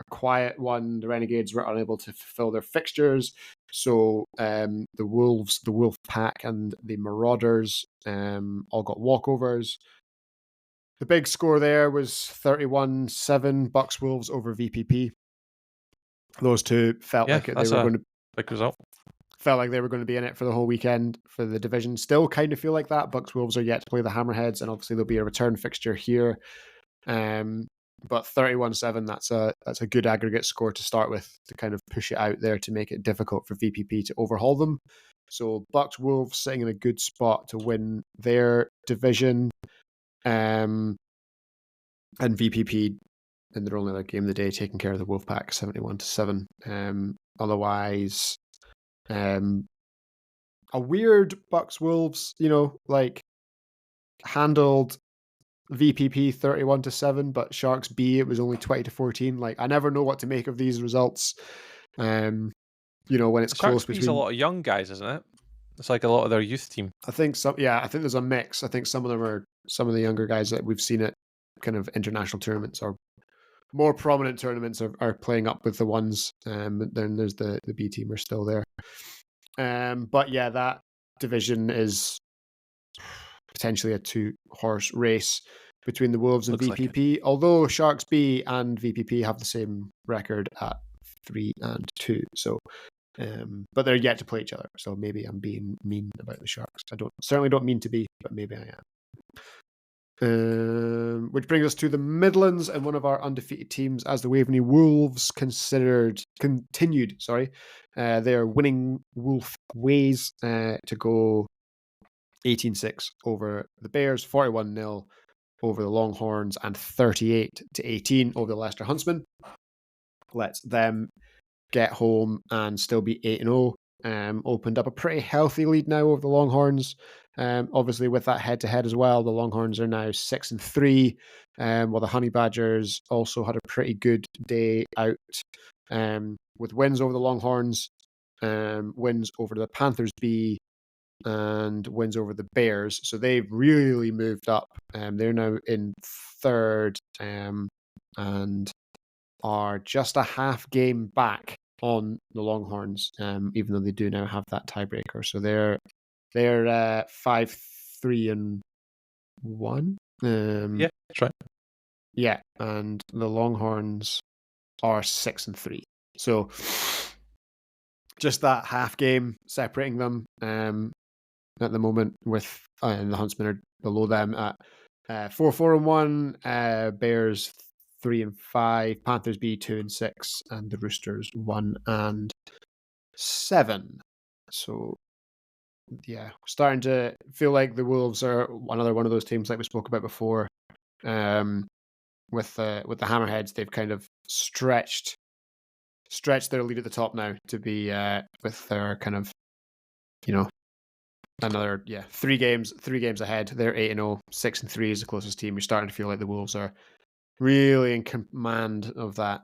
quiet one. The Renegades were unable to fulfill their fixtures. So the Wolves, the Wolf Pack, and the Marauders all got walkovers. The big score there was 31-7 Bucks Wolves over VPP. Those two felt like they were going to big result. Felt like they were going to be in it for the whole weekend for the division. Still kind of feel like that. Bucks Wolves are yet to play the Hammerheads, and obviously there'll be a return fixture here. But 31-7, that's a good aggregate score to start with, to kind of push it out there to make it difficult for VPP to overhaul them. So Bucks Wolves sitting in a good spot to win their division. And VPP in their only other game of the day taking care of the Wolfpack 71-7. Otherwise, a weird Bucks Wolves, like handled VPP 31-7, but Sharks B it was only 20-14. Like I never know what to make of these results. When it's close between. Sharks B is a lot of young guys, isn't it? It's like a lot of their youth team. I think there's a mix. I think some of them are some of the younger guys that we've seen at kind of international tournaments or more prominent tournaments are playing up with the ones. Then there's the B team are still there. But yeah, that division is potentially a 2-horse race between the Wolves and Looks VPP. Like although Sharks B and VPP have the same record at 3-2. So, but they're yet to play each other. So maybe I'm being mean about the Sharks. Certainly don't mean to be, but maybe I am. Which brings us to the Midlands, and one of our undefeated teams, as the Waveney Wolves, continued. Their winning wolf ways to go 18-6 over the Bears, 41-0 over the Longhorns, and 38-18 over the Leicester Huntsmen. Lets them get home and still be 8-0. Opened up a pretty healthy lead now over the Longhorns. Obviously, with that head-to-head as well, the Longhorns are now 6-3, while the Honey Badgers also had a pretty good day out with wins over the Longhorns, wins over the Panthers B, and wins over the Bears. So they've really moved up. They're now in 3rd and are just a half game back on the Longhorns, even though they do now have that tiebreaker. So they're 5-3-1. Yeah, that's right. Yeah, and the Longhorns are 6-3. So just that half game separating them at the moment, with and the Huntsmen are below them at 4-4-1, Bears 3-5, Panthers B 2-6, and the Roosters 1-7. So yeah, starting to feel like the Wolves are another one of those teams like we spoke about before. With the Hammerheads, they've kind of stretched their lead at the top now to be with their kind of, another 3 games ahead. They're 8-0, 6-3 is the closest team. You're starting to feel like the Wolves are really in command of that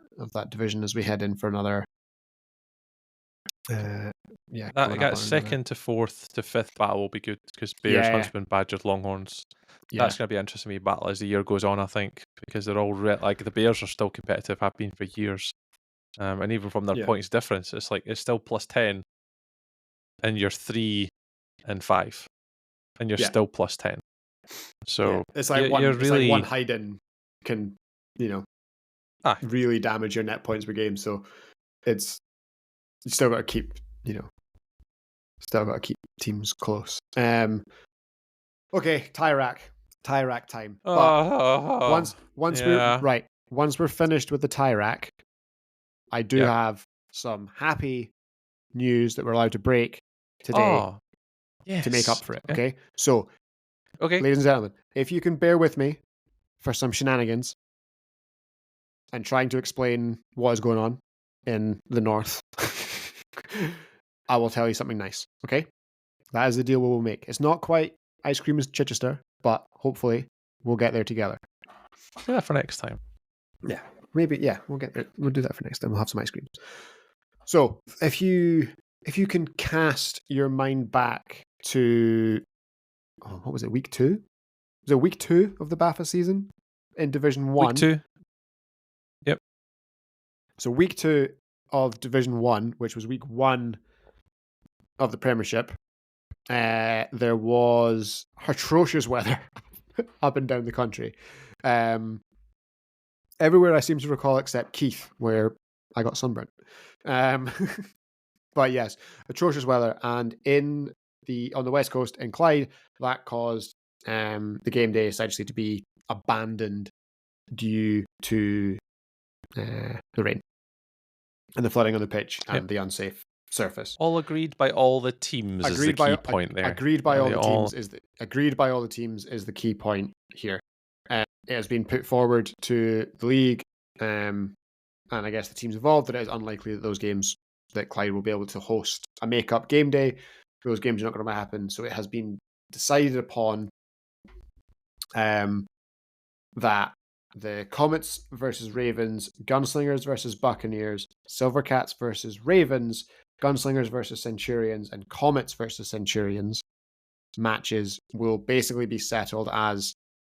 division as we head in for another. That got second to fourth to fifth battle will be good, because Bears, Huntsmen, Badgers, Longhorns. Yeah. That's going to be an interesting battle as the year goes on, I think, because they're all like the Bears are still competitive, have been for years, and even from their points difference, it's like it's still plus 10, and you're 3-5, and you're still plus 10. So it's like one hide-in can really damage your net points per game. So it's you still got to keep teams close. Okay, tie rack time. But once we're finished with the tie rack, I do have some happy news that we're allowed to break today to make up for it. Okay, so ladies and gentlemen, if you can bear with me for some shenanigans and trying to explain what is going on in the north, I will tell you something nice. Okay, that is the deal we will make. It's not quite ice cream as Chichester, but hopefully we'll get there together. I'll do that for next time. Yeah, maybe. Yeah, we'll get there. We'll do that for next time. We'll have some ice cream. So if you can cast your mind back to what was it, week 2? Was it week 2 of the BAFA season in Division 1? Week 2. Yep. So week 2 of Division 1, which was week 1 of the Premiership, there was atrocious weather up and down the country. Everywhere I seem to recall except Keith, where I got sunburnt. But yes, atrocious weather, and on the West Coast in Clyde, that caused the game day essentially to be abandoned due to the rain and the flooding on the pitch and the unsafe surface. All agreed by all the teams is the key point there. Agreed by all the teams is the key point here. It has been put forward to the league, and I guess the teams involved, that it is unlikely that Clyde will be able to host a make-up game day. Those games are not going to happen, so it has been decided upon that the Comets versus Ravens, Gunslingers versus Buccaneers, Silvercats versus Ravens, Gunslingers versus Centurions, and Comets versus Centurions matches will basically be settled as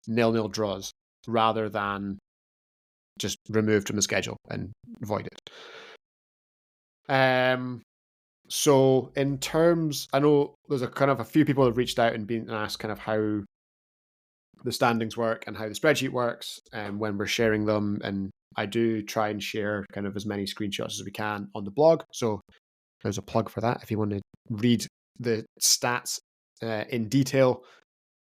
0-0 draws rather than just removed from the schedule and voided. So in terms, I know there's a few people have reached out and been asked kind of how the standings work and how the spreadsheet works, and when we're sharing them, and I do try and share kind of as many screenshots as we can on the blog. So there's a plug for that if you want to read the stats in detail.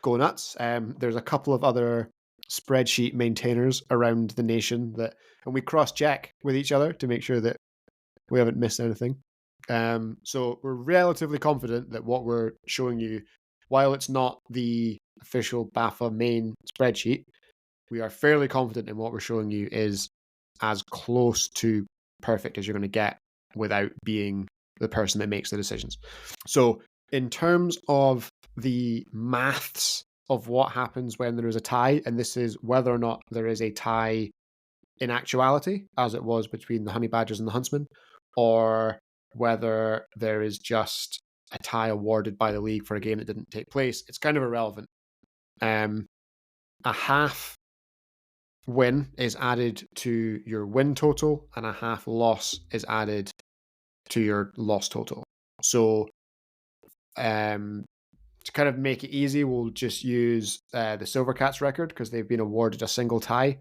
Go nuts. There's a couple of other spreadsheet maintainers around the nation and we cross-check with each other to make sure that we haven't missed anything. So we're relatively confident that what we're showing you, while it's not the official BAFA main spreadsheet, we are fairly confident in what we're showing you is as close to perfect as you're going to get without being the person that makes the decisions. So in terms of the maths of what happens when there is a tie, and this is whether or not there is a tie in actuality, as it was between the Honey Badgers and the Huntsmen, or whether there is just a tie awarded by the league for a game that didn't take place, it's kind of irrelevant. A half win is added to your win total, and a half loss is added to your loss total. So to kind of make it easy, we'll just use the Silvercats record because they've been awarded a single tie.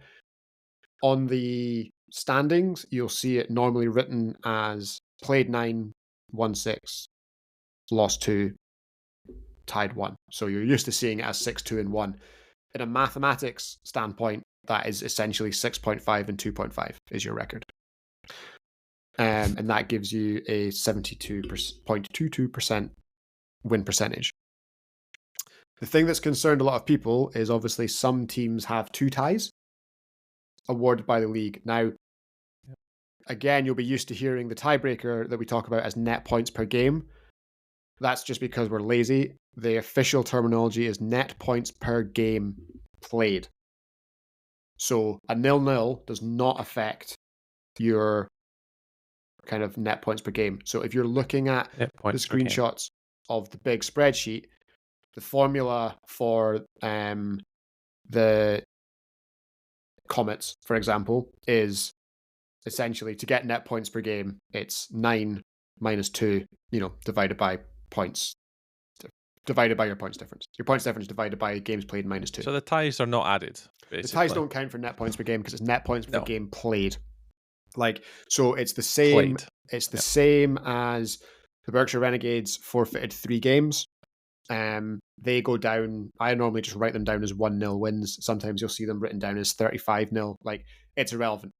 on the standings, you'll see it normally written as played 9, won 6, lost 2, tied 1. So you're used to seeing it as 6, 2, and 1. In a mathematics standpoint, that is essentially 6.5 and 2.5 is your record. And that gives you a 72.22% win percentage. The thing that's concerned a lot of people is obviously some teams have 2 ties awarded by the league. Now, again, you'll be used to hearing the tiebreaker that we talk about as net points per game. That's just because we're lazy. The official terminology is net points per game played. So a 0-0 does not affect your kind of net points per game. So if you're looking at the screenshots of the big spreadsheet, the formula for the Comets, for example, is essentially to get net points per game, it's 9 minus 2, divided by points, divided by your points difference. Your points difference divided by games played minus 2. So the ties are not added, basically. The ties don't count for net points per game because it's net points per game played. So it's the same. Played. It's the same as the Berkshire Renegades forfeited 3 games. They go down. I normally just write them down as 1-0 wins. Sometimes you'll see them written down as 35-0. It's irrelevant.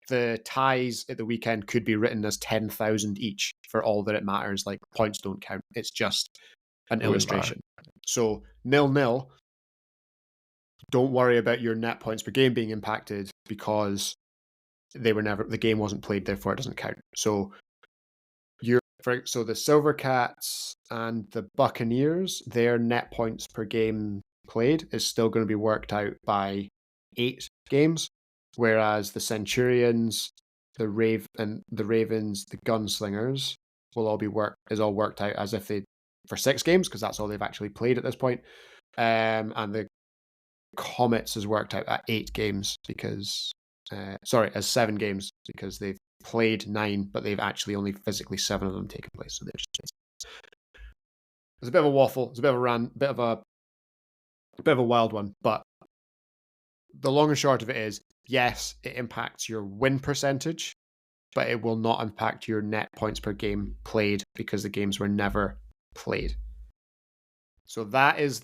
The ties at the weekend could be written as 10,000 each for all that it matters. Points don't count. It's just an illustration. So 0-0. Don't worry about your net points per game being impacted because the game wasn't played, therefore it doesn't count. So so the Silvercats and the Buccaneers, their net points per game played is still going to be worked out by 8 games, whereas the Centurions, the Ravens, the Gunslingers will all be worked out as if they for 6 games because that's all they've actually played at this point, and the Comets is worked out at 8 games because as 7 games because they've played 9, but they've actually only physically 7 of them taken place. So it's a bit of a waffle. It's a bit of a rant, bit of a wild one. But the long and short of it is, yes, it impacts your win percentage, but it will not impact your net points per game played because the games were never played. So that is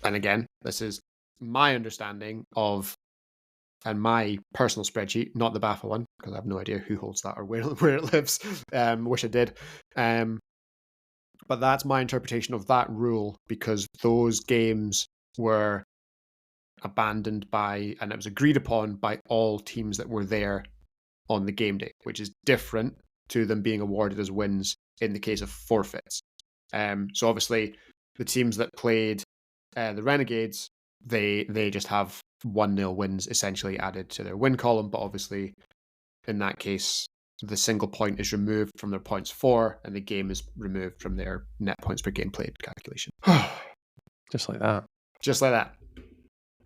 and again, this is my understanding of. And my personal spreadsheet, not the BAFA one, because I have no idea who holds that or where it lives. Wish I did. But that's my interpretation of that rule because those games were abandoned and it was agreed upon by all teams that were there on the game day, which is different to them being awarded as wins in the case of forfeits. So obviously, the teams that played the Renegades, they just have 1-0 wins essentially added to their win column, but obviously in that case the single point is removed from their points for and the game is removed from their net points per game played calculation. Just like that.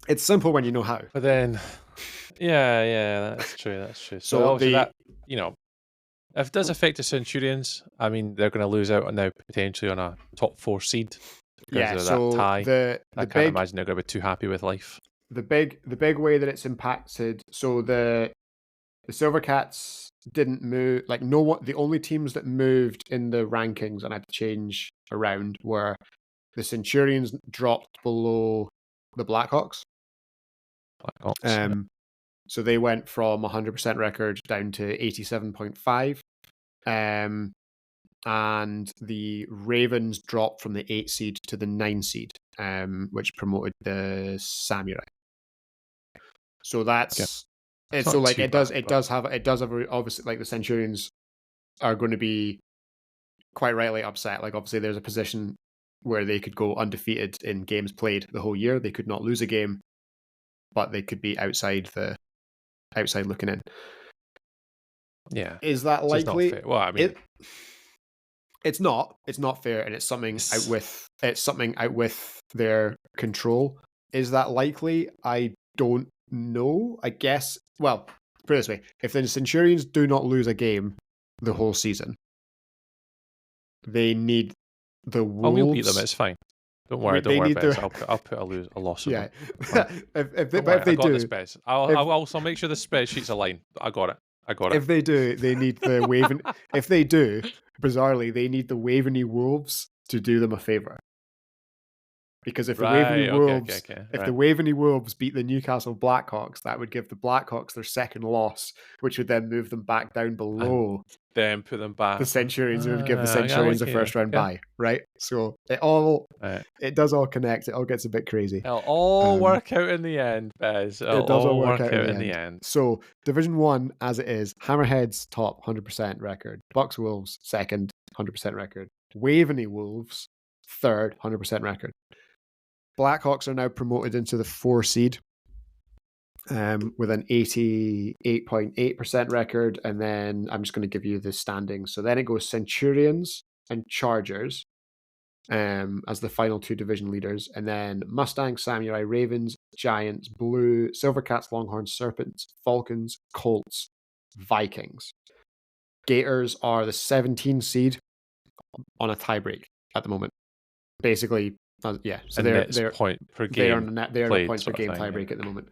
It's simple when you know how. But then that's true. So obviously that if it does affect the Centurions, I mean they're going to lose out now potentially on a top 4 seed because of that tie. I can't imagine they're going to be too happy with life. The big way that it's impacted, so the Silvercats didn't move. The only teams that moved in the rankings and had to change around were the Centurions dropped below the Blackhawks. So they went from 100% record down to 87.5. And the Ravens dropped from the 8 seed to the 9 seed, which promoted the Samurai. So that's it. So it does have obviously the Centurions are going to be quite rightly upset. Obviously there's a position where they could go undefeated in games played the whole year. They could not lose a game, but they could be outside looking in. Yeah. Is that likely? Not fair. Well, I mean, it's not fair, and it's something out with their control. Is that likely? I don't know. I guess. Well, put it this way: if the Centurions do not lose a game the whole season, they need the Wolves. We'll beat them. It's fine. Don't worry, they need Bez. the I'll put a loss in yeah. them. Don't if they, don't but worry, if they I got do, this, Bez. I'll also make sure the spreadsheet's aligned. I got it. if they do, they need the Waven. If they do, bizarrely, they need the Waveney Wolves to do them a favor. Because if the Waveney Right. Wolves, Okay. if Right. the Waveney Wolves beat the Newcastle Blackhawks, that would give the Blackhawks their second loss, which would then move them back down below Then put them back. the Centurions. It would give the I Centurions like a it. first round Yeah. bye, right? So it does all connect. It all gets a bit crazy. It'll all work out in the end, Bez. It does all work out in the end. So Division 1, as it is, Hammerheads top 100% record, Bucks Wolves second 100% record, Waveney Wolves third 100% record. Blackhawks are now promoted into the 4 seed with an 88.8% record. And then I'm just going to give you the standings. So then it goes Centurions and Chargers as the final 2 division leaders. And then Mustangs, Samurai, Ravens, Giants, Blue, Silvercats, Longhorns, Serpents, Falcons, Colts, Vikings. Gators are the 17 seed on a tiebreak at the moment. Basically, yeah. So they're point per game. They're on a points per game tiebreak at the moment.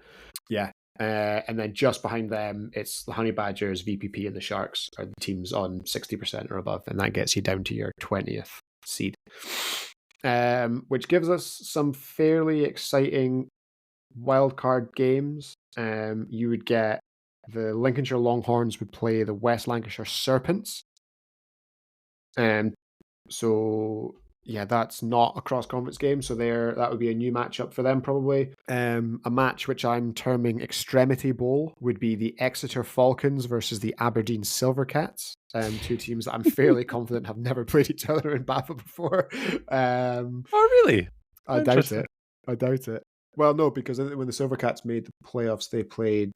Yeah. And then just behind them, it's the Honey Badgers, VPP, and the Sharks are the teams on 60% or above, and that gets you down to your 20th seed. Which gives us some fairly exciting wildcard games. You would get the Lincolnshire Longhorns would play the West Lancashire Serpents. So yeah, that's not a cross-conference game, so that would be a new matchup for them probably. A match which I'm terming Extremity Bowl would be the Exeter Falcons versus the Aberdeen Silvercats, 2 teams that I'm fairly confident have never played each other in BAFA before. Oh, really? I doubt it. Well, no, because when the Silvercats made the playoffs, they played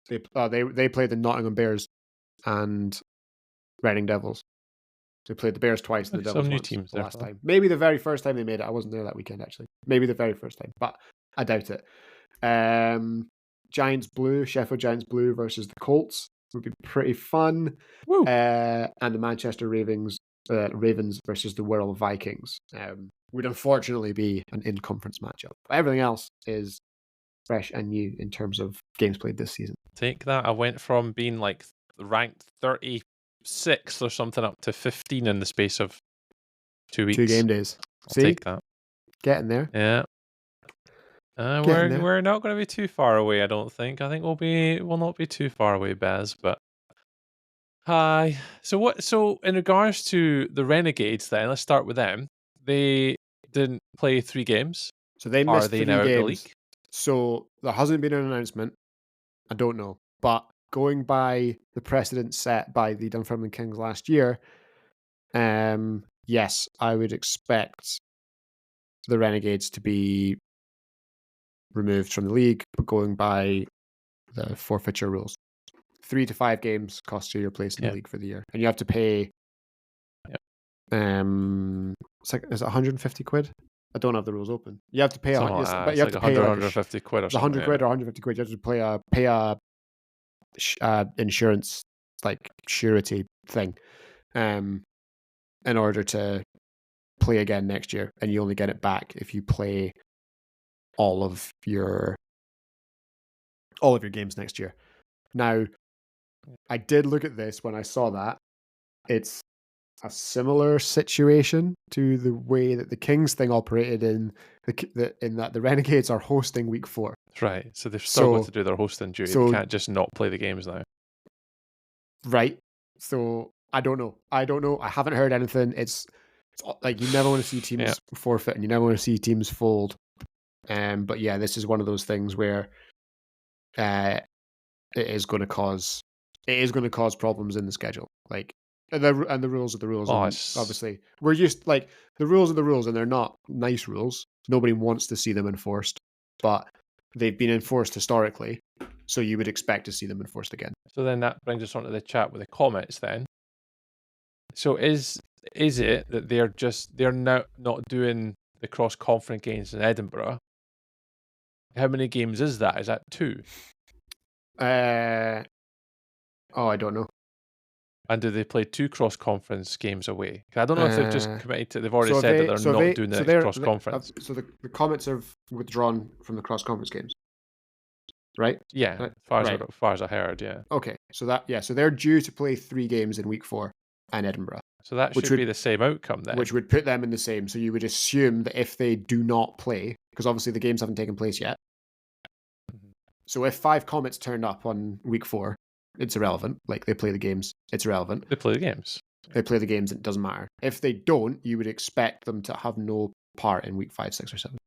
the Nottingham Bears and Reading Devils. They played the Bears twice and the Devils once teams the last time. Maybe the very first time they made it. I wasn't there that weekend, actually. Maybe the very first time, but I doubt it. Giants Blue, Sheffield Giants Blue versus the Colts would be pretty fun. And the Manchester Ravens versus the Wirral Vikings would unfortunately be an in-conference matchup. But everything else is fresh and new in terms of games played this season. Take that. I went from being like ranked 36th or something up to 15 in the space of 2 weeks. 2 game days. I'll take that. Getting there. Yeah. We're not going to be too far away, I don't think. I think we'll not be too far away, Bez, but hi. So in regards to the Renegades then, let's start with them. They didn't play 3 games. So they missed 3 now games. Out the league? So there hasn't been an announcement. I don't know. But going by the precedent set by the Dunfermline Kings last year, yes, I would expect the Renegades to be removed from the league, but going by the forfeiture rules. 3 to 5 games cost you your place in the league for the year. And you have to pay it's like, is it 150 quid? I don't have the rules open. You have to pay but you have to pay 150 quid or something. 100 quid or 150 quid. You have to pay a insurance surety thing in order to play again next year, and you only get it back if you play all of your games next year. Now, I did look at this when I saw that. It's a similar situation to the way that the Kings thing operated in that the Renegades are hosting week 4. Right, so they've still got to do their hosting duty. They can't just not play the games now. Right. So I don't know. I haven't heard anything. It's like you never want to see teams forfeit, and you never want to see teams fold. But yeah, this is one of those things where it is going to cause problems in the schedule. And the rules are the rules. Obviously, we're just the rules are the rules, and they're not nice rules. Nobody wants to see them enforced, but they've been enforced historically, so you would expect to see them enforced again. So then that brings us on to the chat with the comments then. So is it that they're now not doing the cross-conference games in Edinburgh? How many games is that? Is that 2? I don't know. And do they play 2 cross-conference games away? I don't know if they've just committed to. They've already said that they're not doing the next cross-conference. So the Comets have withdrawn from the cross-conference games, right? Yeah, as far as I heard, yeah. Okay, so they're due to play 3 games in week 4 in Edinburgh. So that should be the same outcome then. Which would put them in the same. So you would assume that if they do not play, because obviously the games haven't taken place yet. So if 5 Comets turned up on week 4, it's irrelevant. Like, they play the games, it's irrelevant. They play the games. They play the games, it doesn't matter. If they don't, you would expect them to have no part in week 5, 6, or 7.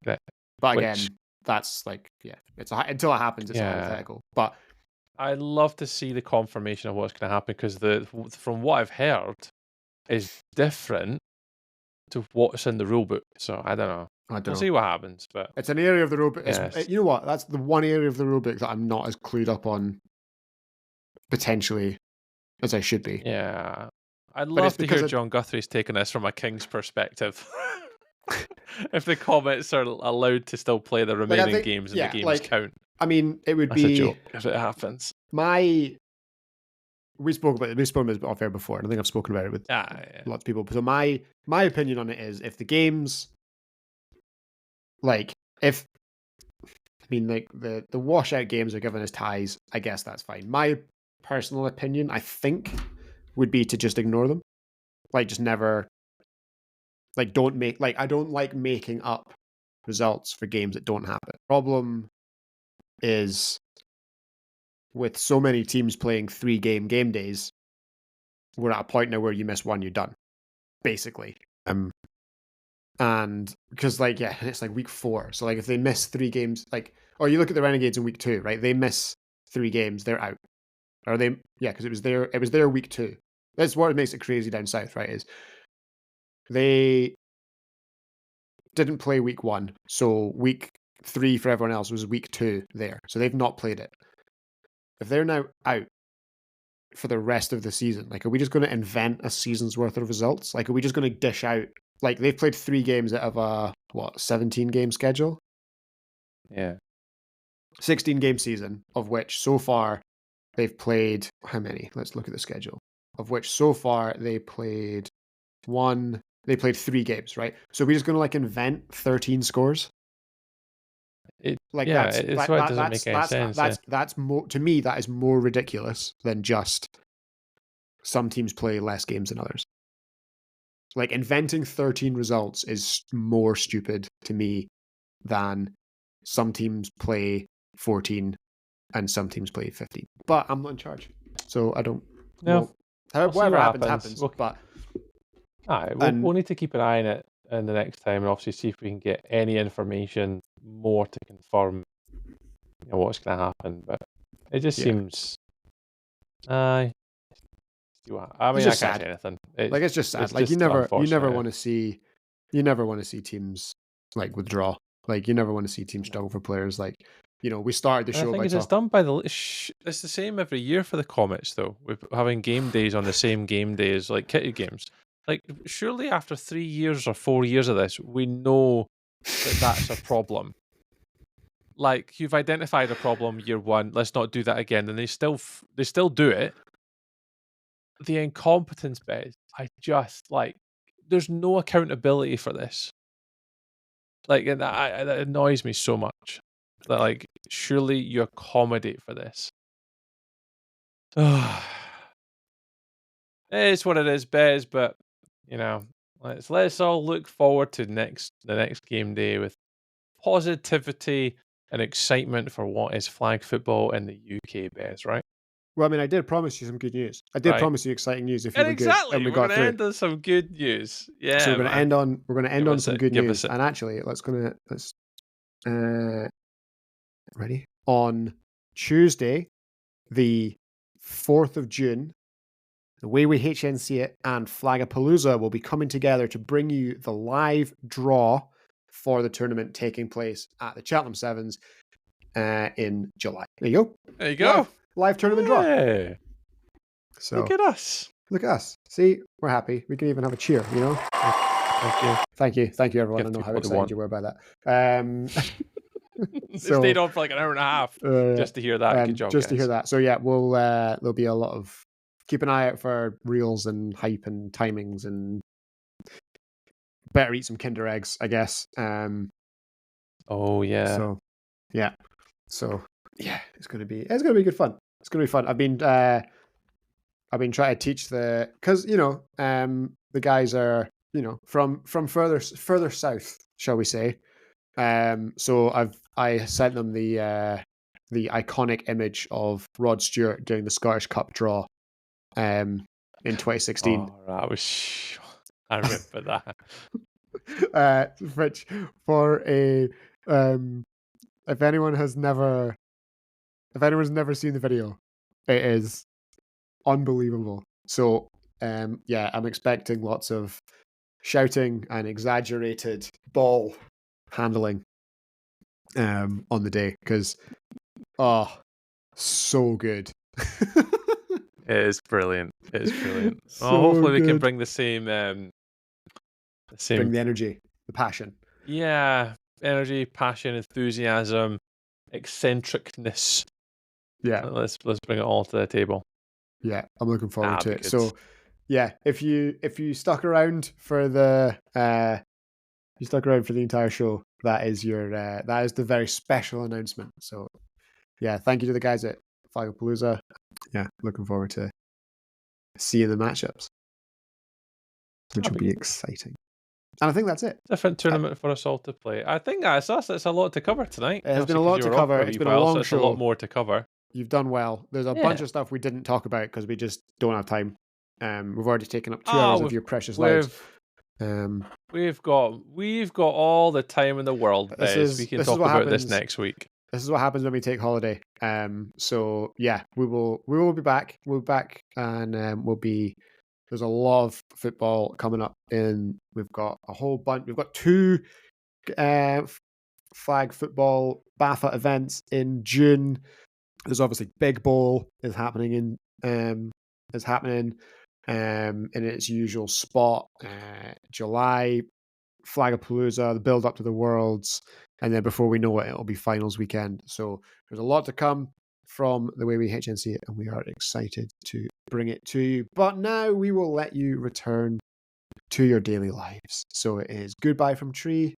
Okay. But again, that's like, until it happens, it's hypothetical. But I'd love to see the confirmation of what's going to happen, because from what I've heard is different to what's in the rulebook. So I don't know. We'll see what happens. But it's an area of the rulebook. Yes. You know what? That's the one area of the rulebook that I'm not as clued up on, potentially, as I should be. Yeah. I'd love to hear John Guthrie's take on this from a King's perspective. If the Comets are allowed to still play the remaining games and the games count. I mean, it would be a joke if it happens. We spoke about it off air before, and I think I've spoken about it with lots of people. So my opinion on it is, if the games, the washout games are given as ties, I guess that's fine. My personal opinion, I think, would be to just ignore them. Just never, don't make, I don't like making up results for games that don't happen. Problem is, with so many teams playing 3 game days, we're at a point now where you miss one, you're done, basically. And because it's week 4, so if they miss 3 games, or you look at the Renegades in week 2, right? They miss 3 games, they're out. Or they, because it was their week 2. That's what makes it crazy down south, right? Is they didn't play week 1, so week 3 for everyone else was week 2 there, so they've not played it. If they're now out for the rest of the season, are we just going to invent a season's worth of results? Are we just going to dish out, they've played 3 games out of a 17 game schedule? Yeah. 16 game season, of which so far they've played how many? Let's look at the schedule. Of which so far they played 3 games, right? So we're just going to invent 13 scores? It doesn't make any sense. That's more, to me, that is more ridiculous than just some teams play less games than others. Inventing 13 results is more stupid to me than some teams play 14 and some teams play 15. But I'm not in charge, so I don't know. Whatever happens. But we'll need to keep an eye on it in the next time, and obviously see if we can get any information more to confirm what's going to happen. But it just seems, I can't say anything. It's just sad. You never want to see teams withdraw. You never want to see teams struggle for players. We started the show. I think it's done by it's the same every year for the Comets, though, with having game days on the same game days, kitty games. Surely after 3 years or 4 years of this, we know that that's a problem. You've identified a problem year 1, let's not do that again, and they still do it. The incompetence bit, there's no accountability for this. And that annoys me so much. That surely you accommodate for this. It's what it is, Bez, but let's all look forward to the next game day with positivity and excitement for what is flag football in the UK, Bez, right? Well, I mean, I did promise you some good news. I did promise you exciting news if you were good. And we're going to end on some good news. Yeah. So we're going to end on some good news. And actually, let's ready? On Tuesday, the 4th of June, the way we HNC it and Flagapalooza will be coming together to bring you the live draw for the tournament taking place at the Cheltenham Sevens in July. There you go. There you go. Live tournament draw. So look at us. Look at us. See, we're happy. We can even have a cheer, Thank you, everyone. I know how excited you were by that. They stayed on for an hour and a half just to hear that. Good job, just to hear that. So yeah, we'll there'll be a lot of keep an eye out for reels and hype and timings, and better eat some Kinder eggs, I guess. Oh yeah. So yeah, it's gonna be good fun. It's gonna be fun. I've been trying to teach because the guys are from further south, shall we say. So I sent them the iconic image of Rod Stewart doing the Scottish Cup draw in 2016. Oh, that was. I remember that. Which for a if anyone's never seen the video, it is unbelievable. So yeah, I'm expecting lots of shouting and exaggerated ball handling on the day, because so good. It is brilliant. It is brilliant. So hopefully we can good. bring the same Bring the energy, the passion. Yeah, energy, passion, enthusiasm, eccentricness. Yeah. Let's bring it all to the table. Yeah, I'm looking forward to it. Good. So yeah, if you stuck around for the entire show, that is the very special announcement. So yeah, thank you to the guys at Flagapalooza. Yeah, looking forward to seeing the matchups, which will be exciting. And I think that's it. Different tournament for us all to play. I think that's us. It's a lot to cover tonight. It has been a lot to cover. It's been a long show. A lot more to cover. You've done well. There's a bunch of stuff we didn't talk about because we just don't have time. We've already taken up 2 hours of your precious lives. We've got all the time in the world. We can talk about this next week. This is what happens when we take holiday. So yeah, we will be back. We'll be back, and there's a lot of football coming up. We've got a whole bunch. We've got 2 flag football BAFA events in June. There's obviously Big Bowl is happening in its usual spot. July, Flagapalooza, the build up to the Worlds, and then before we know it, it'll be finals weekend. So there's a lot to come from the way we HNC it, and we are excited to bring it to you. But now we will let you return to your daily lives. So it is goodbye from Tree.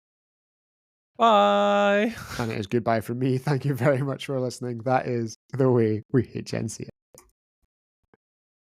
Bye. And it is goodbye from me. Thank you very much for listening. That is the way we HNC it.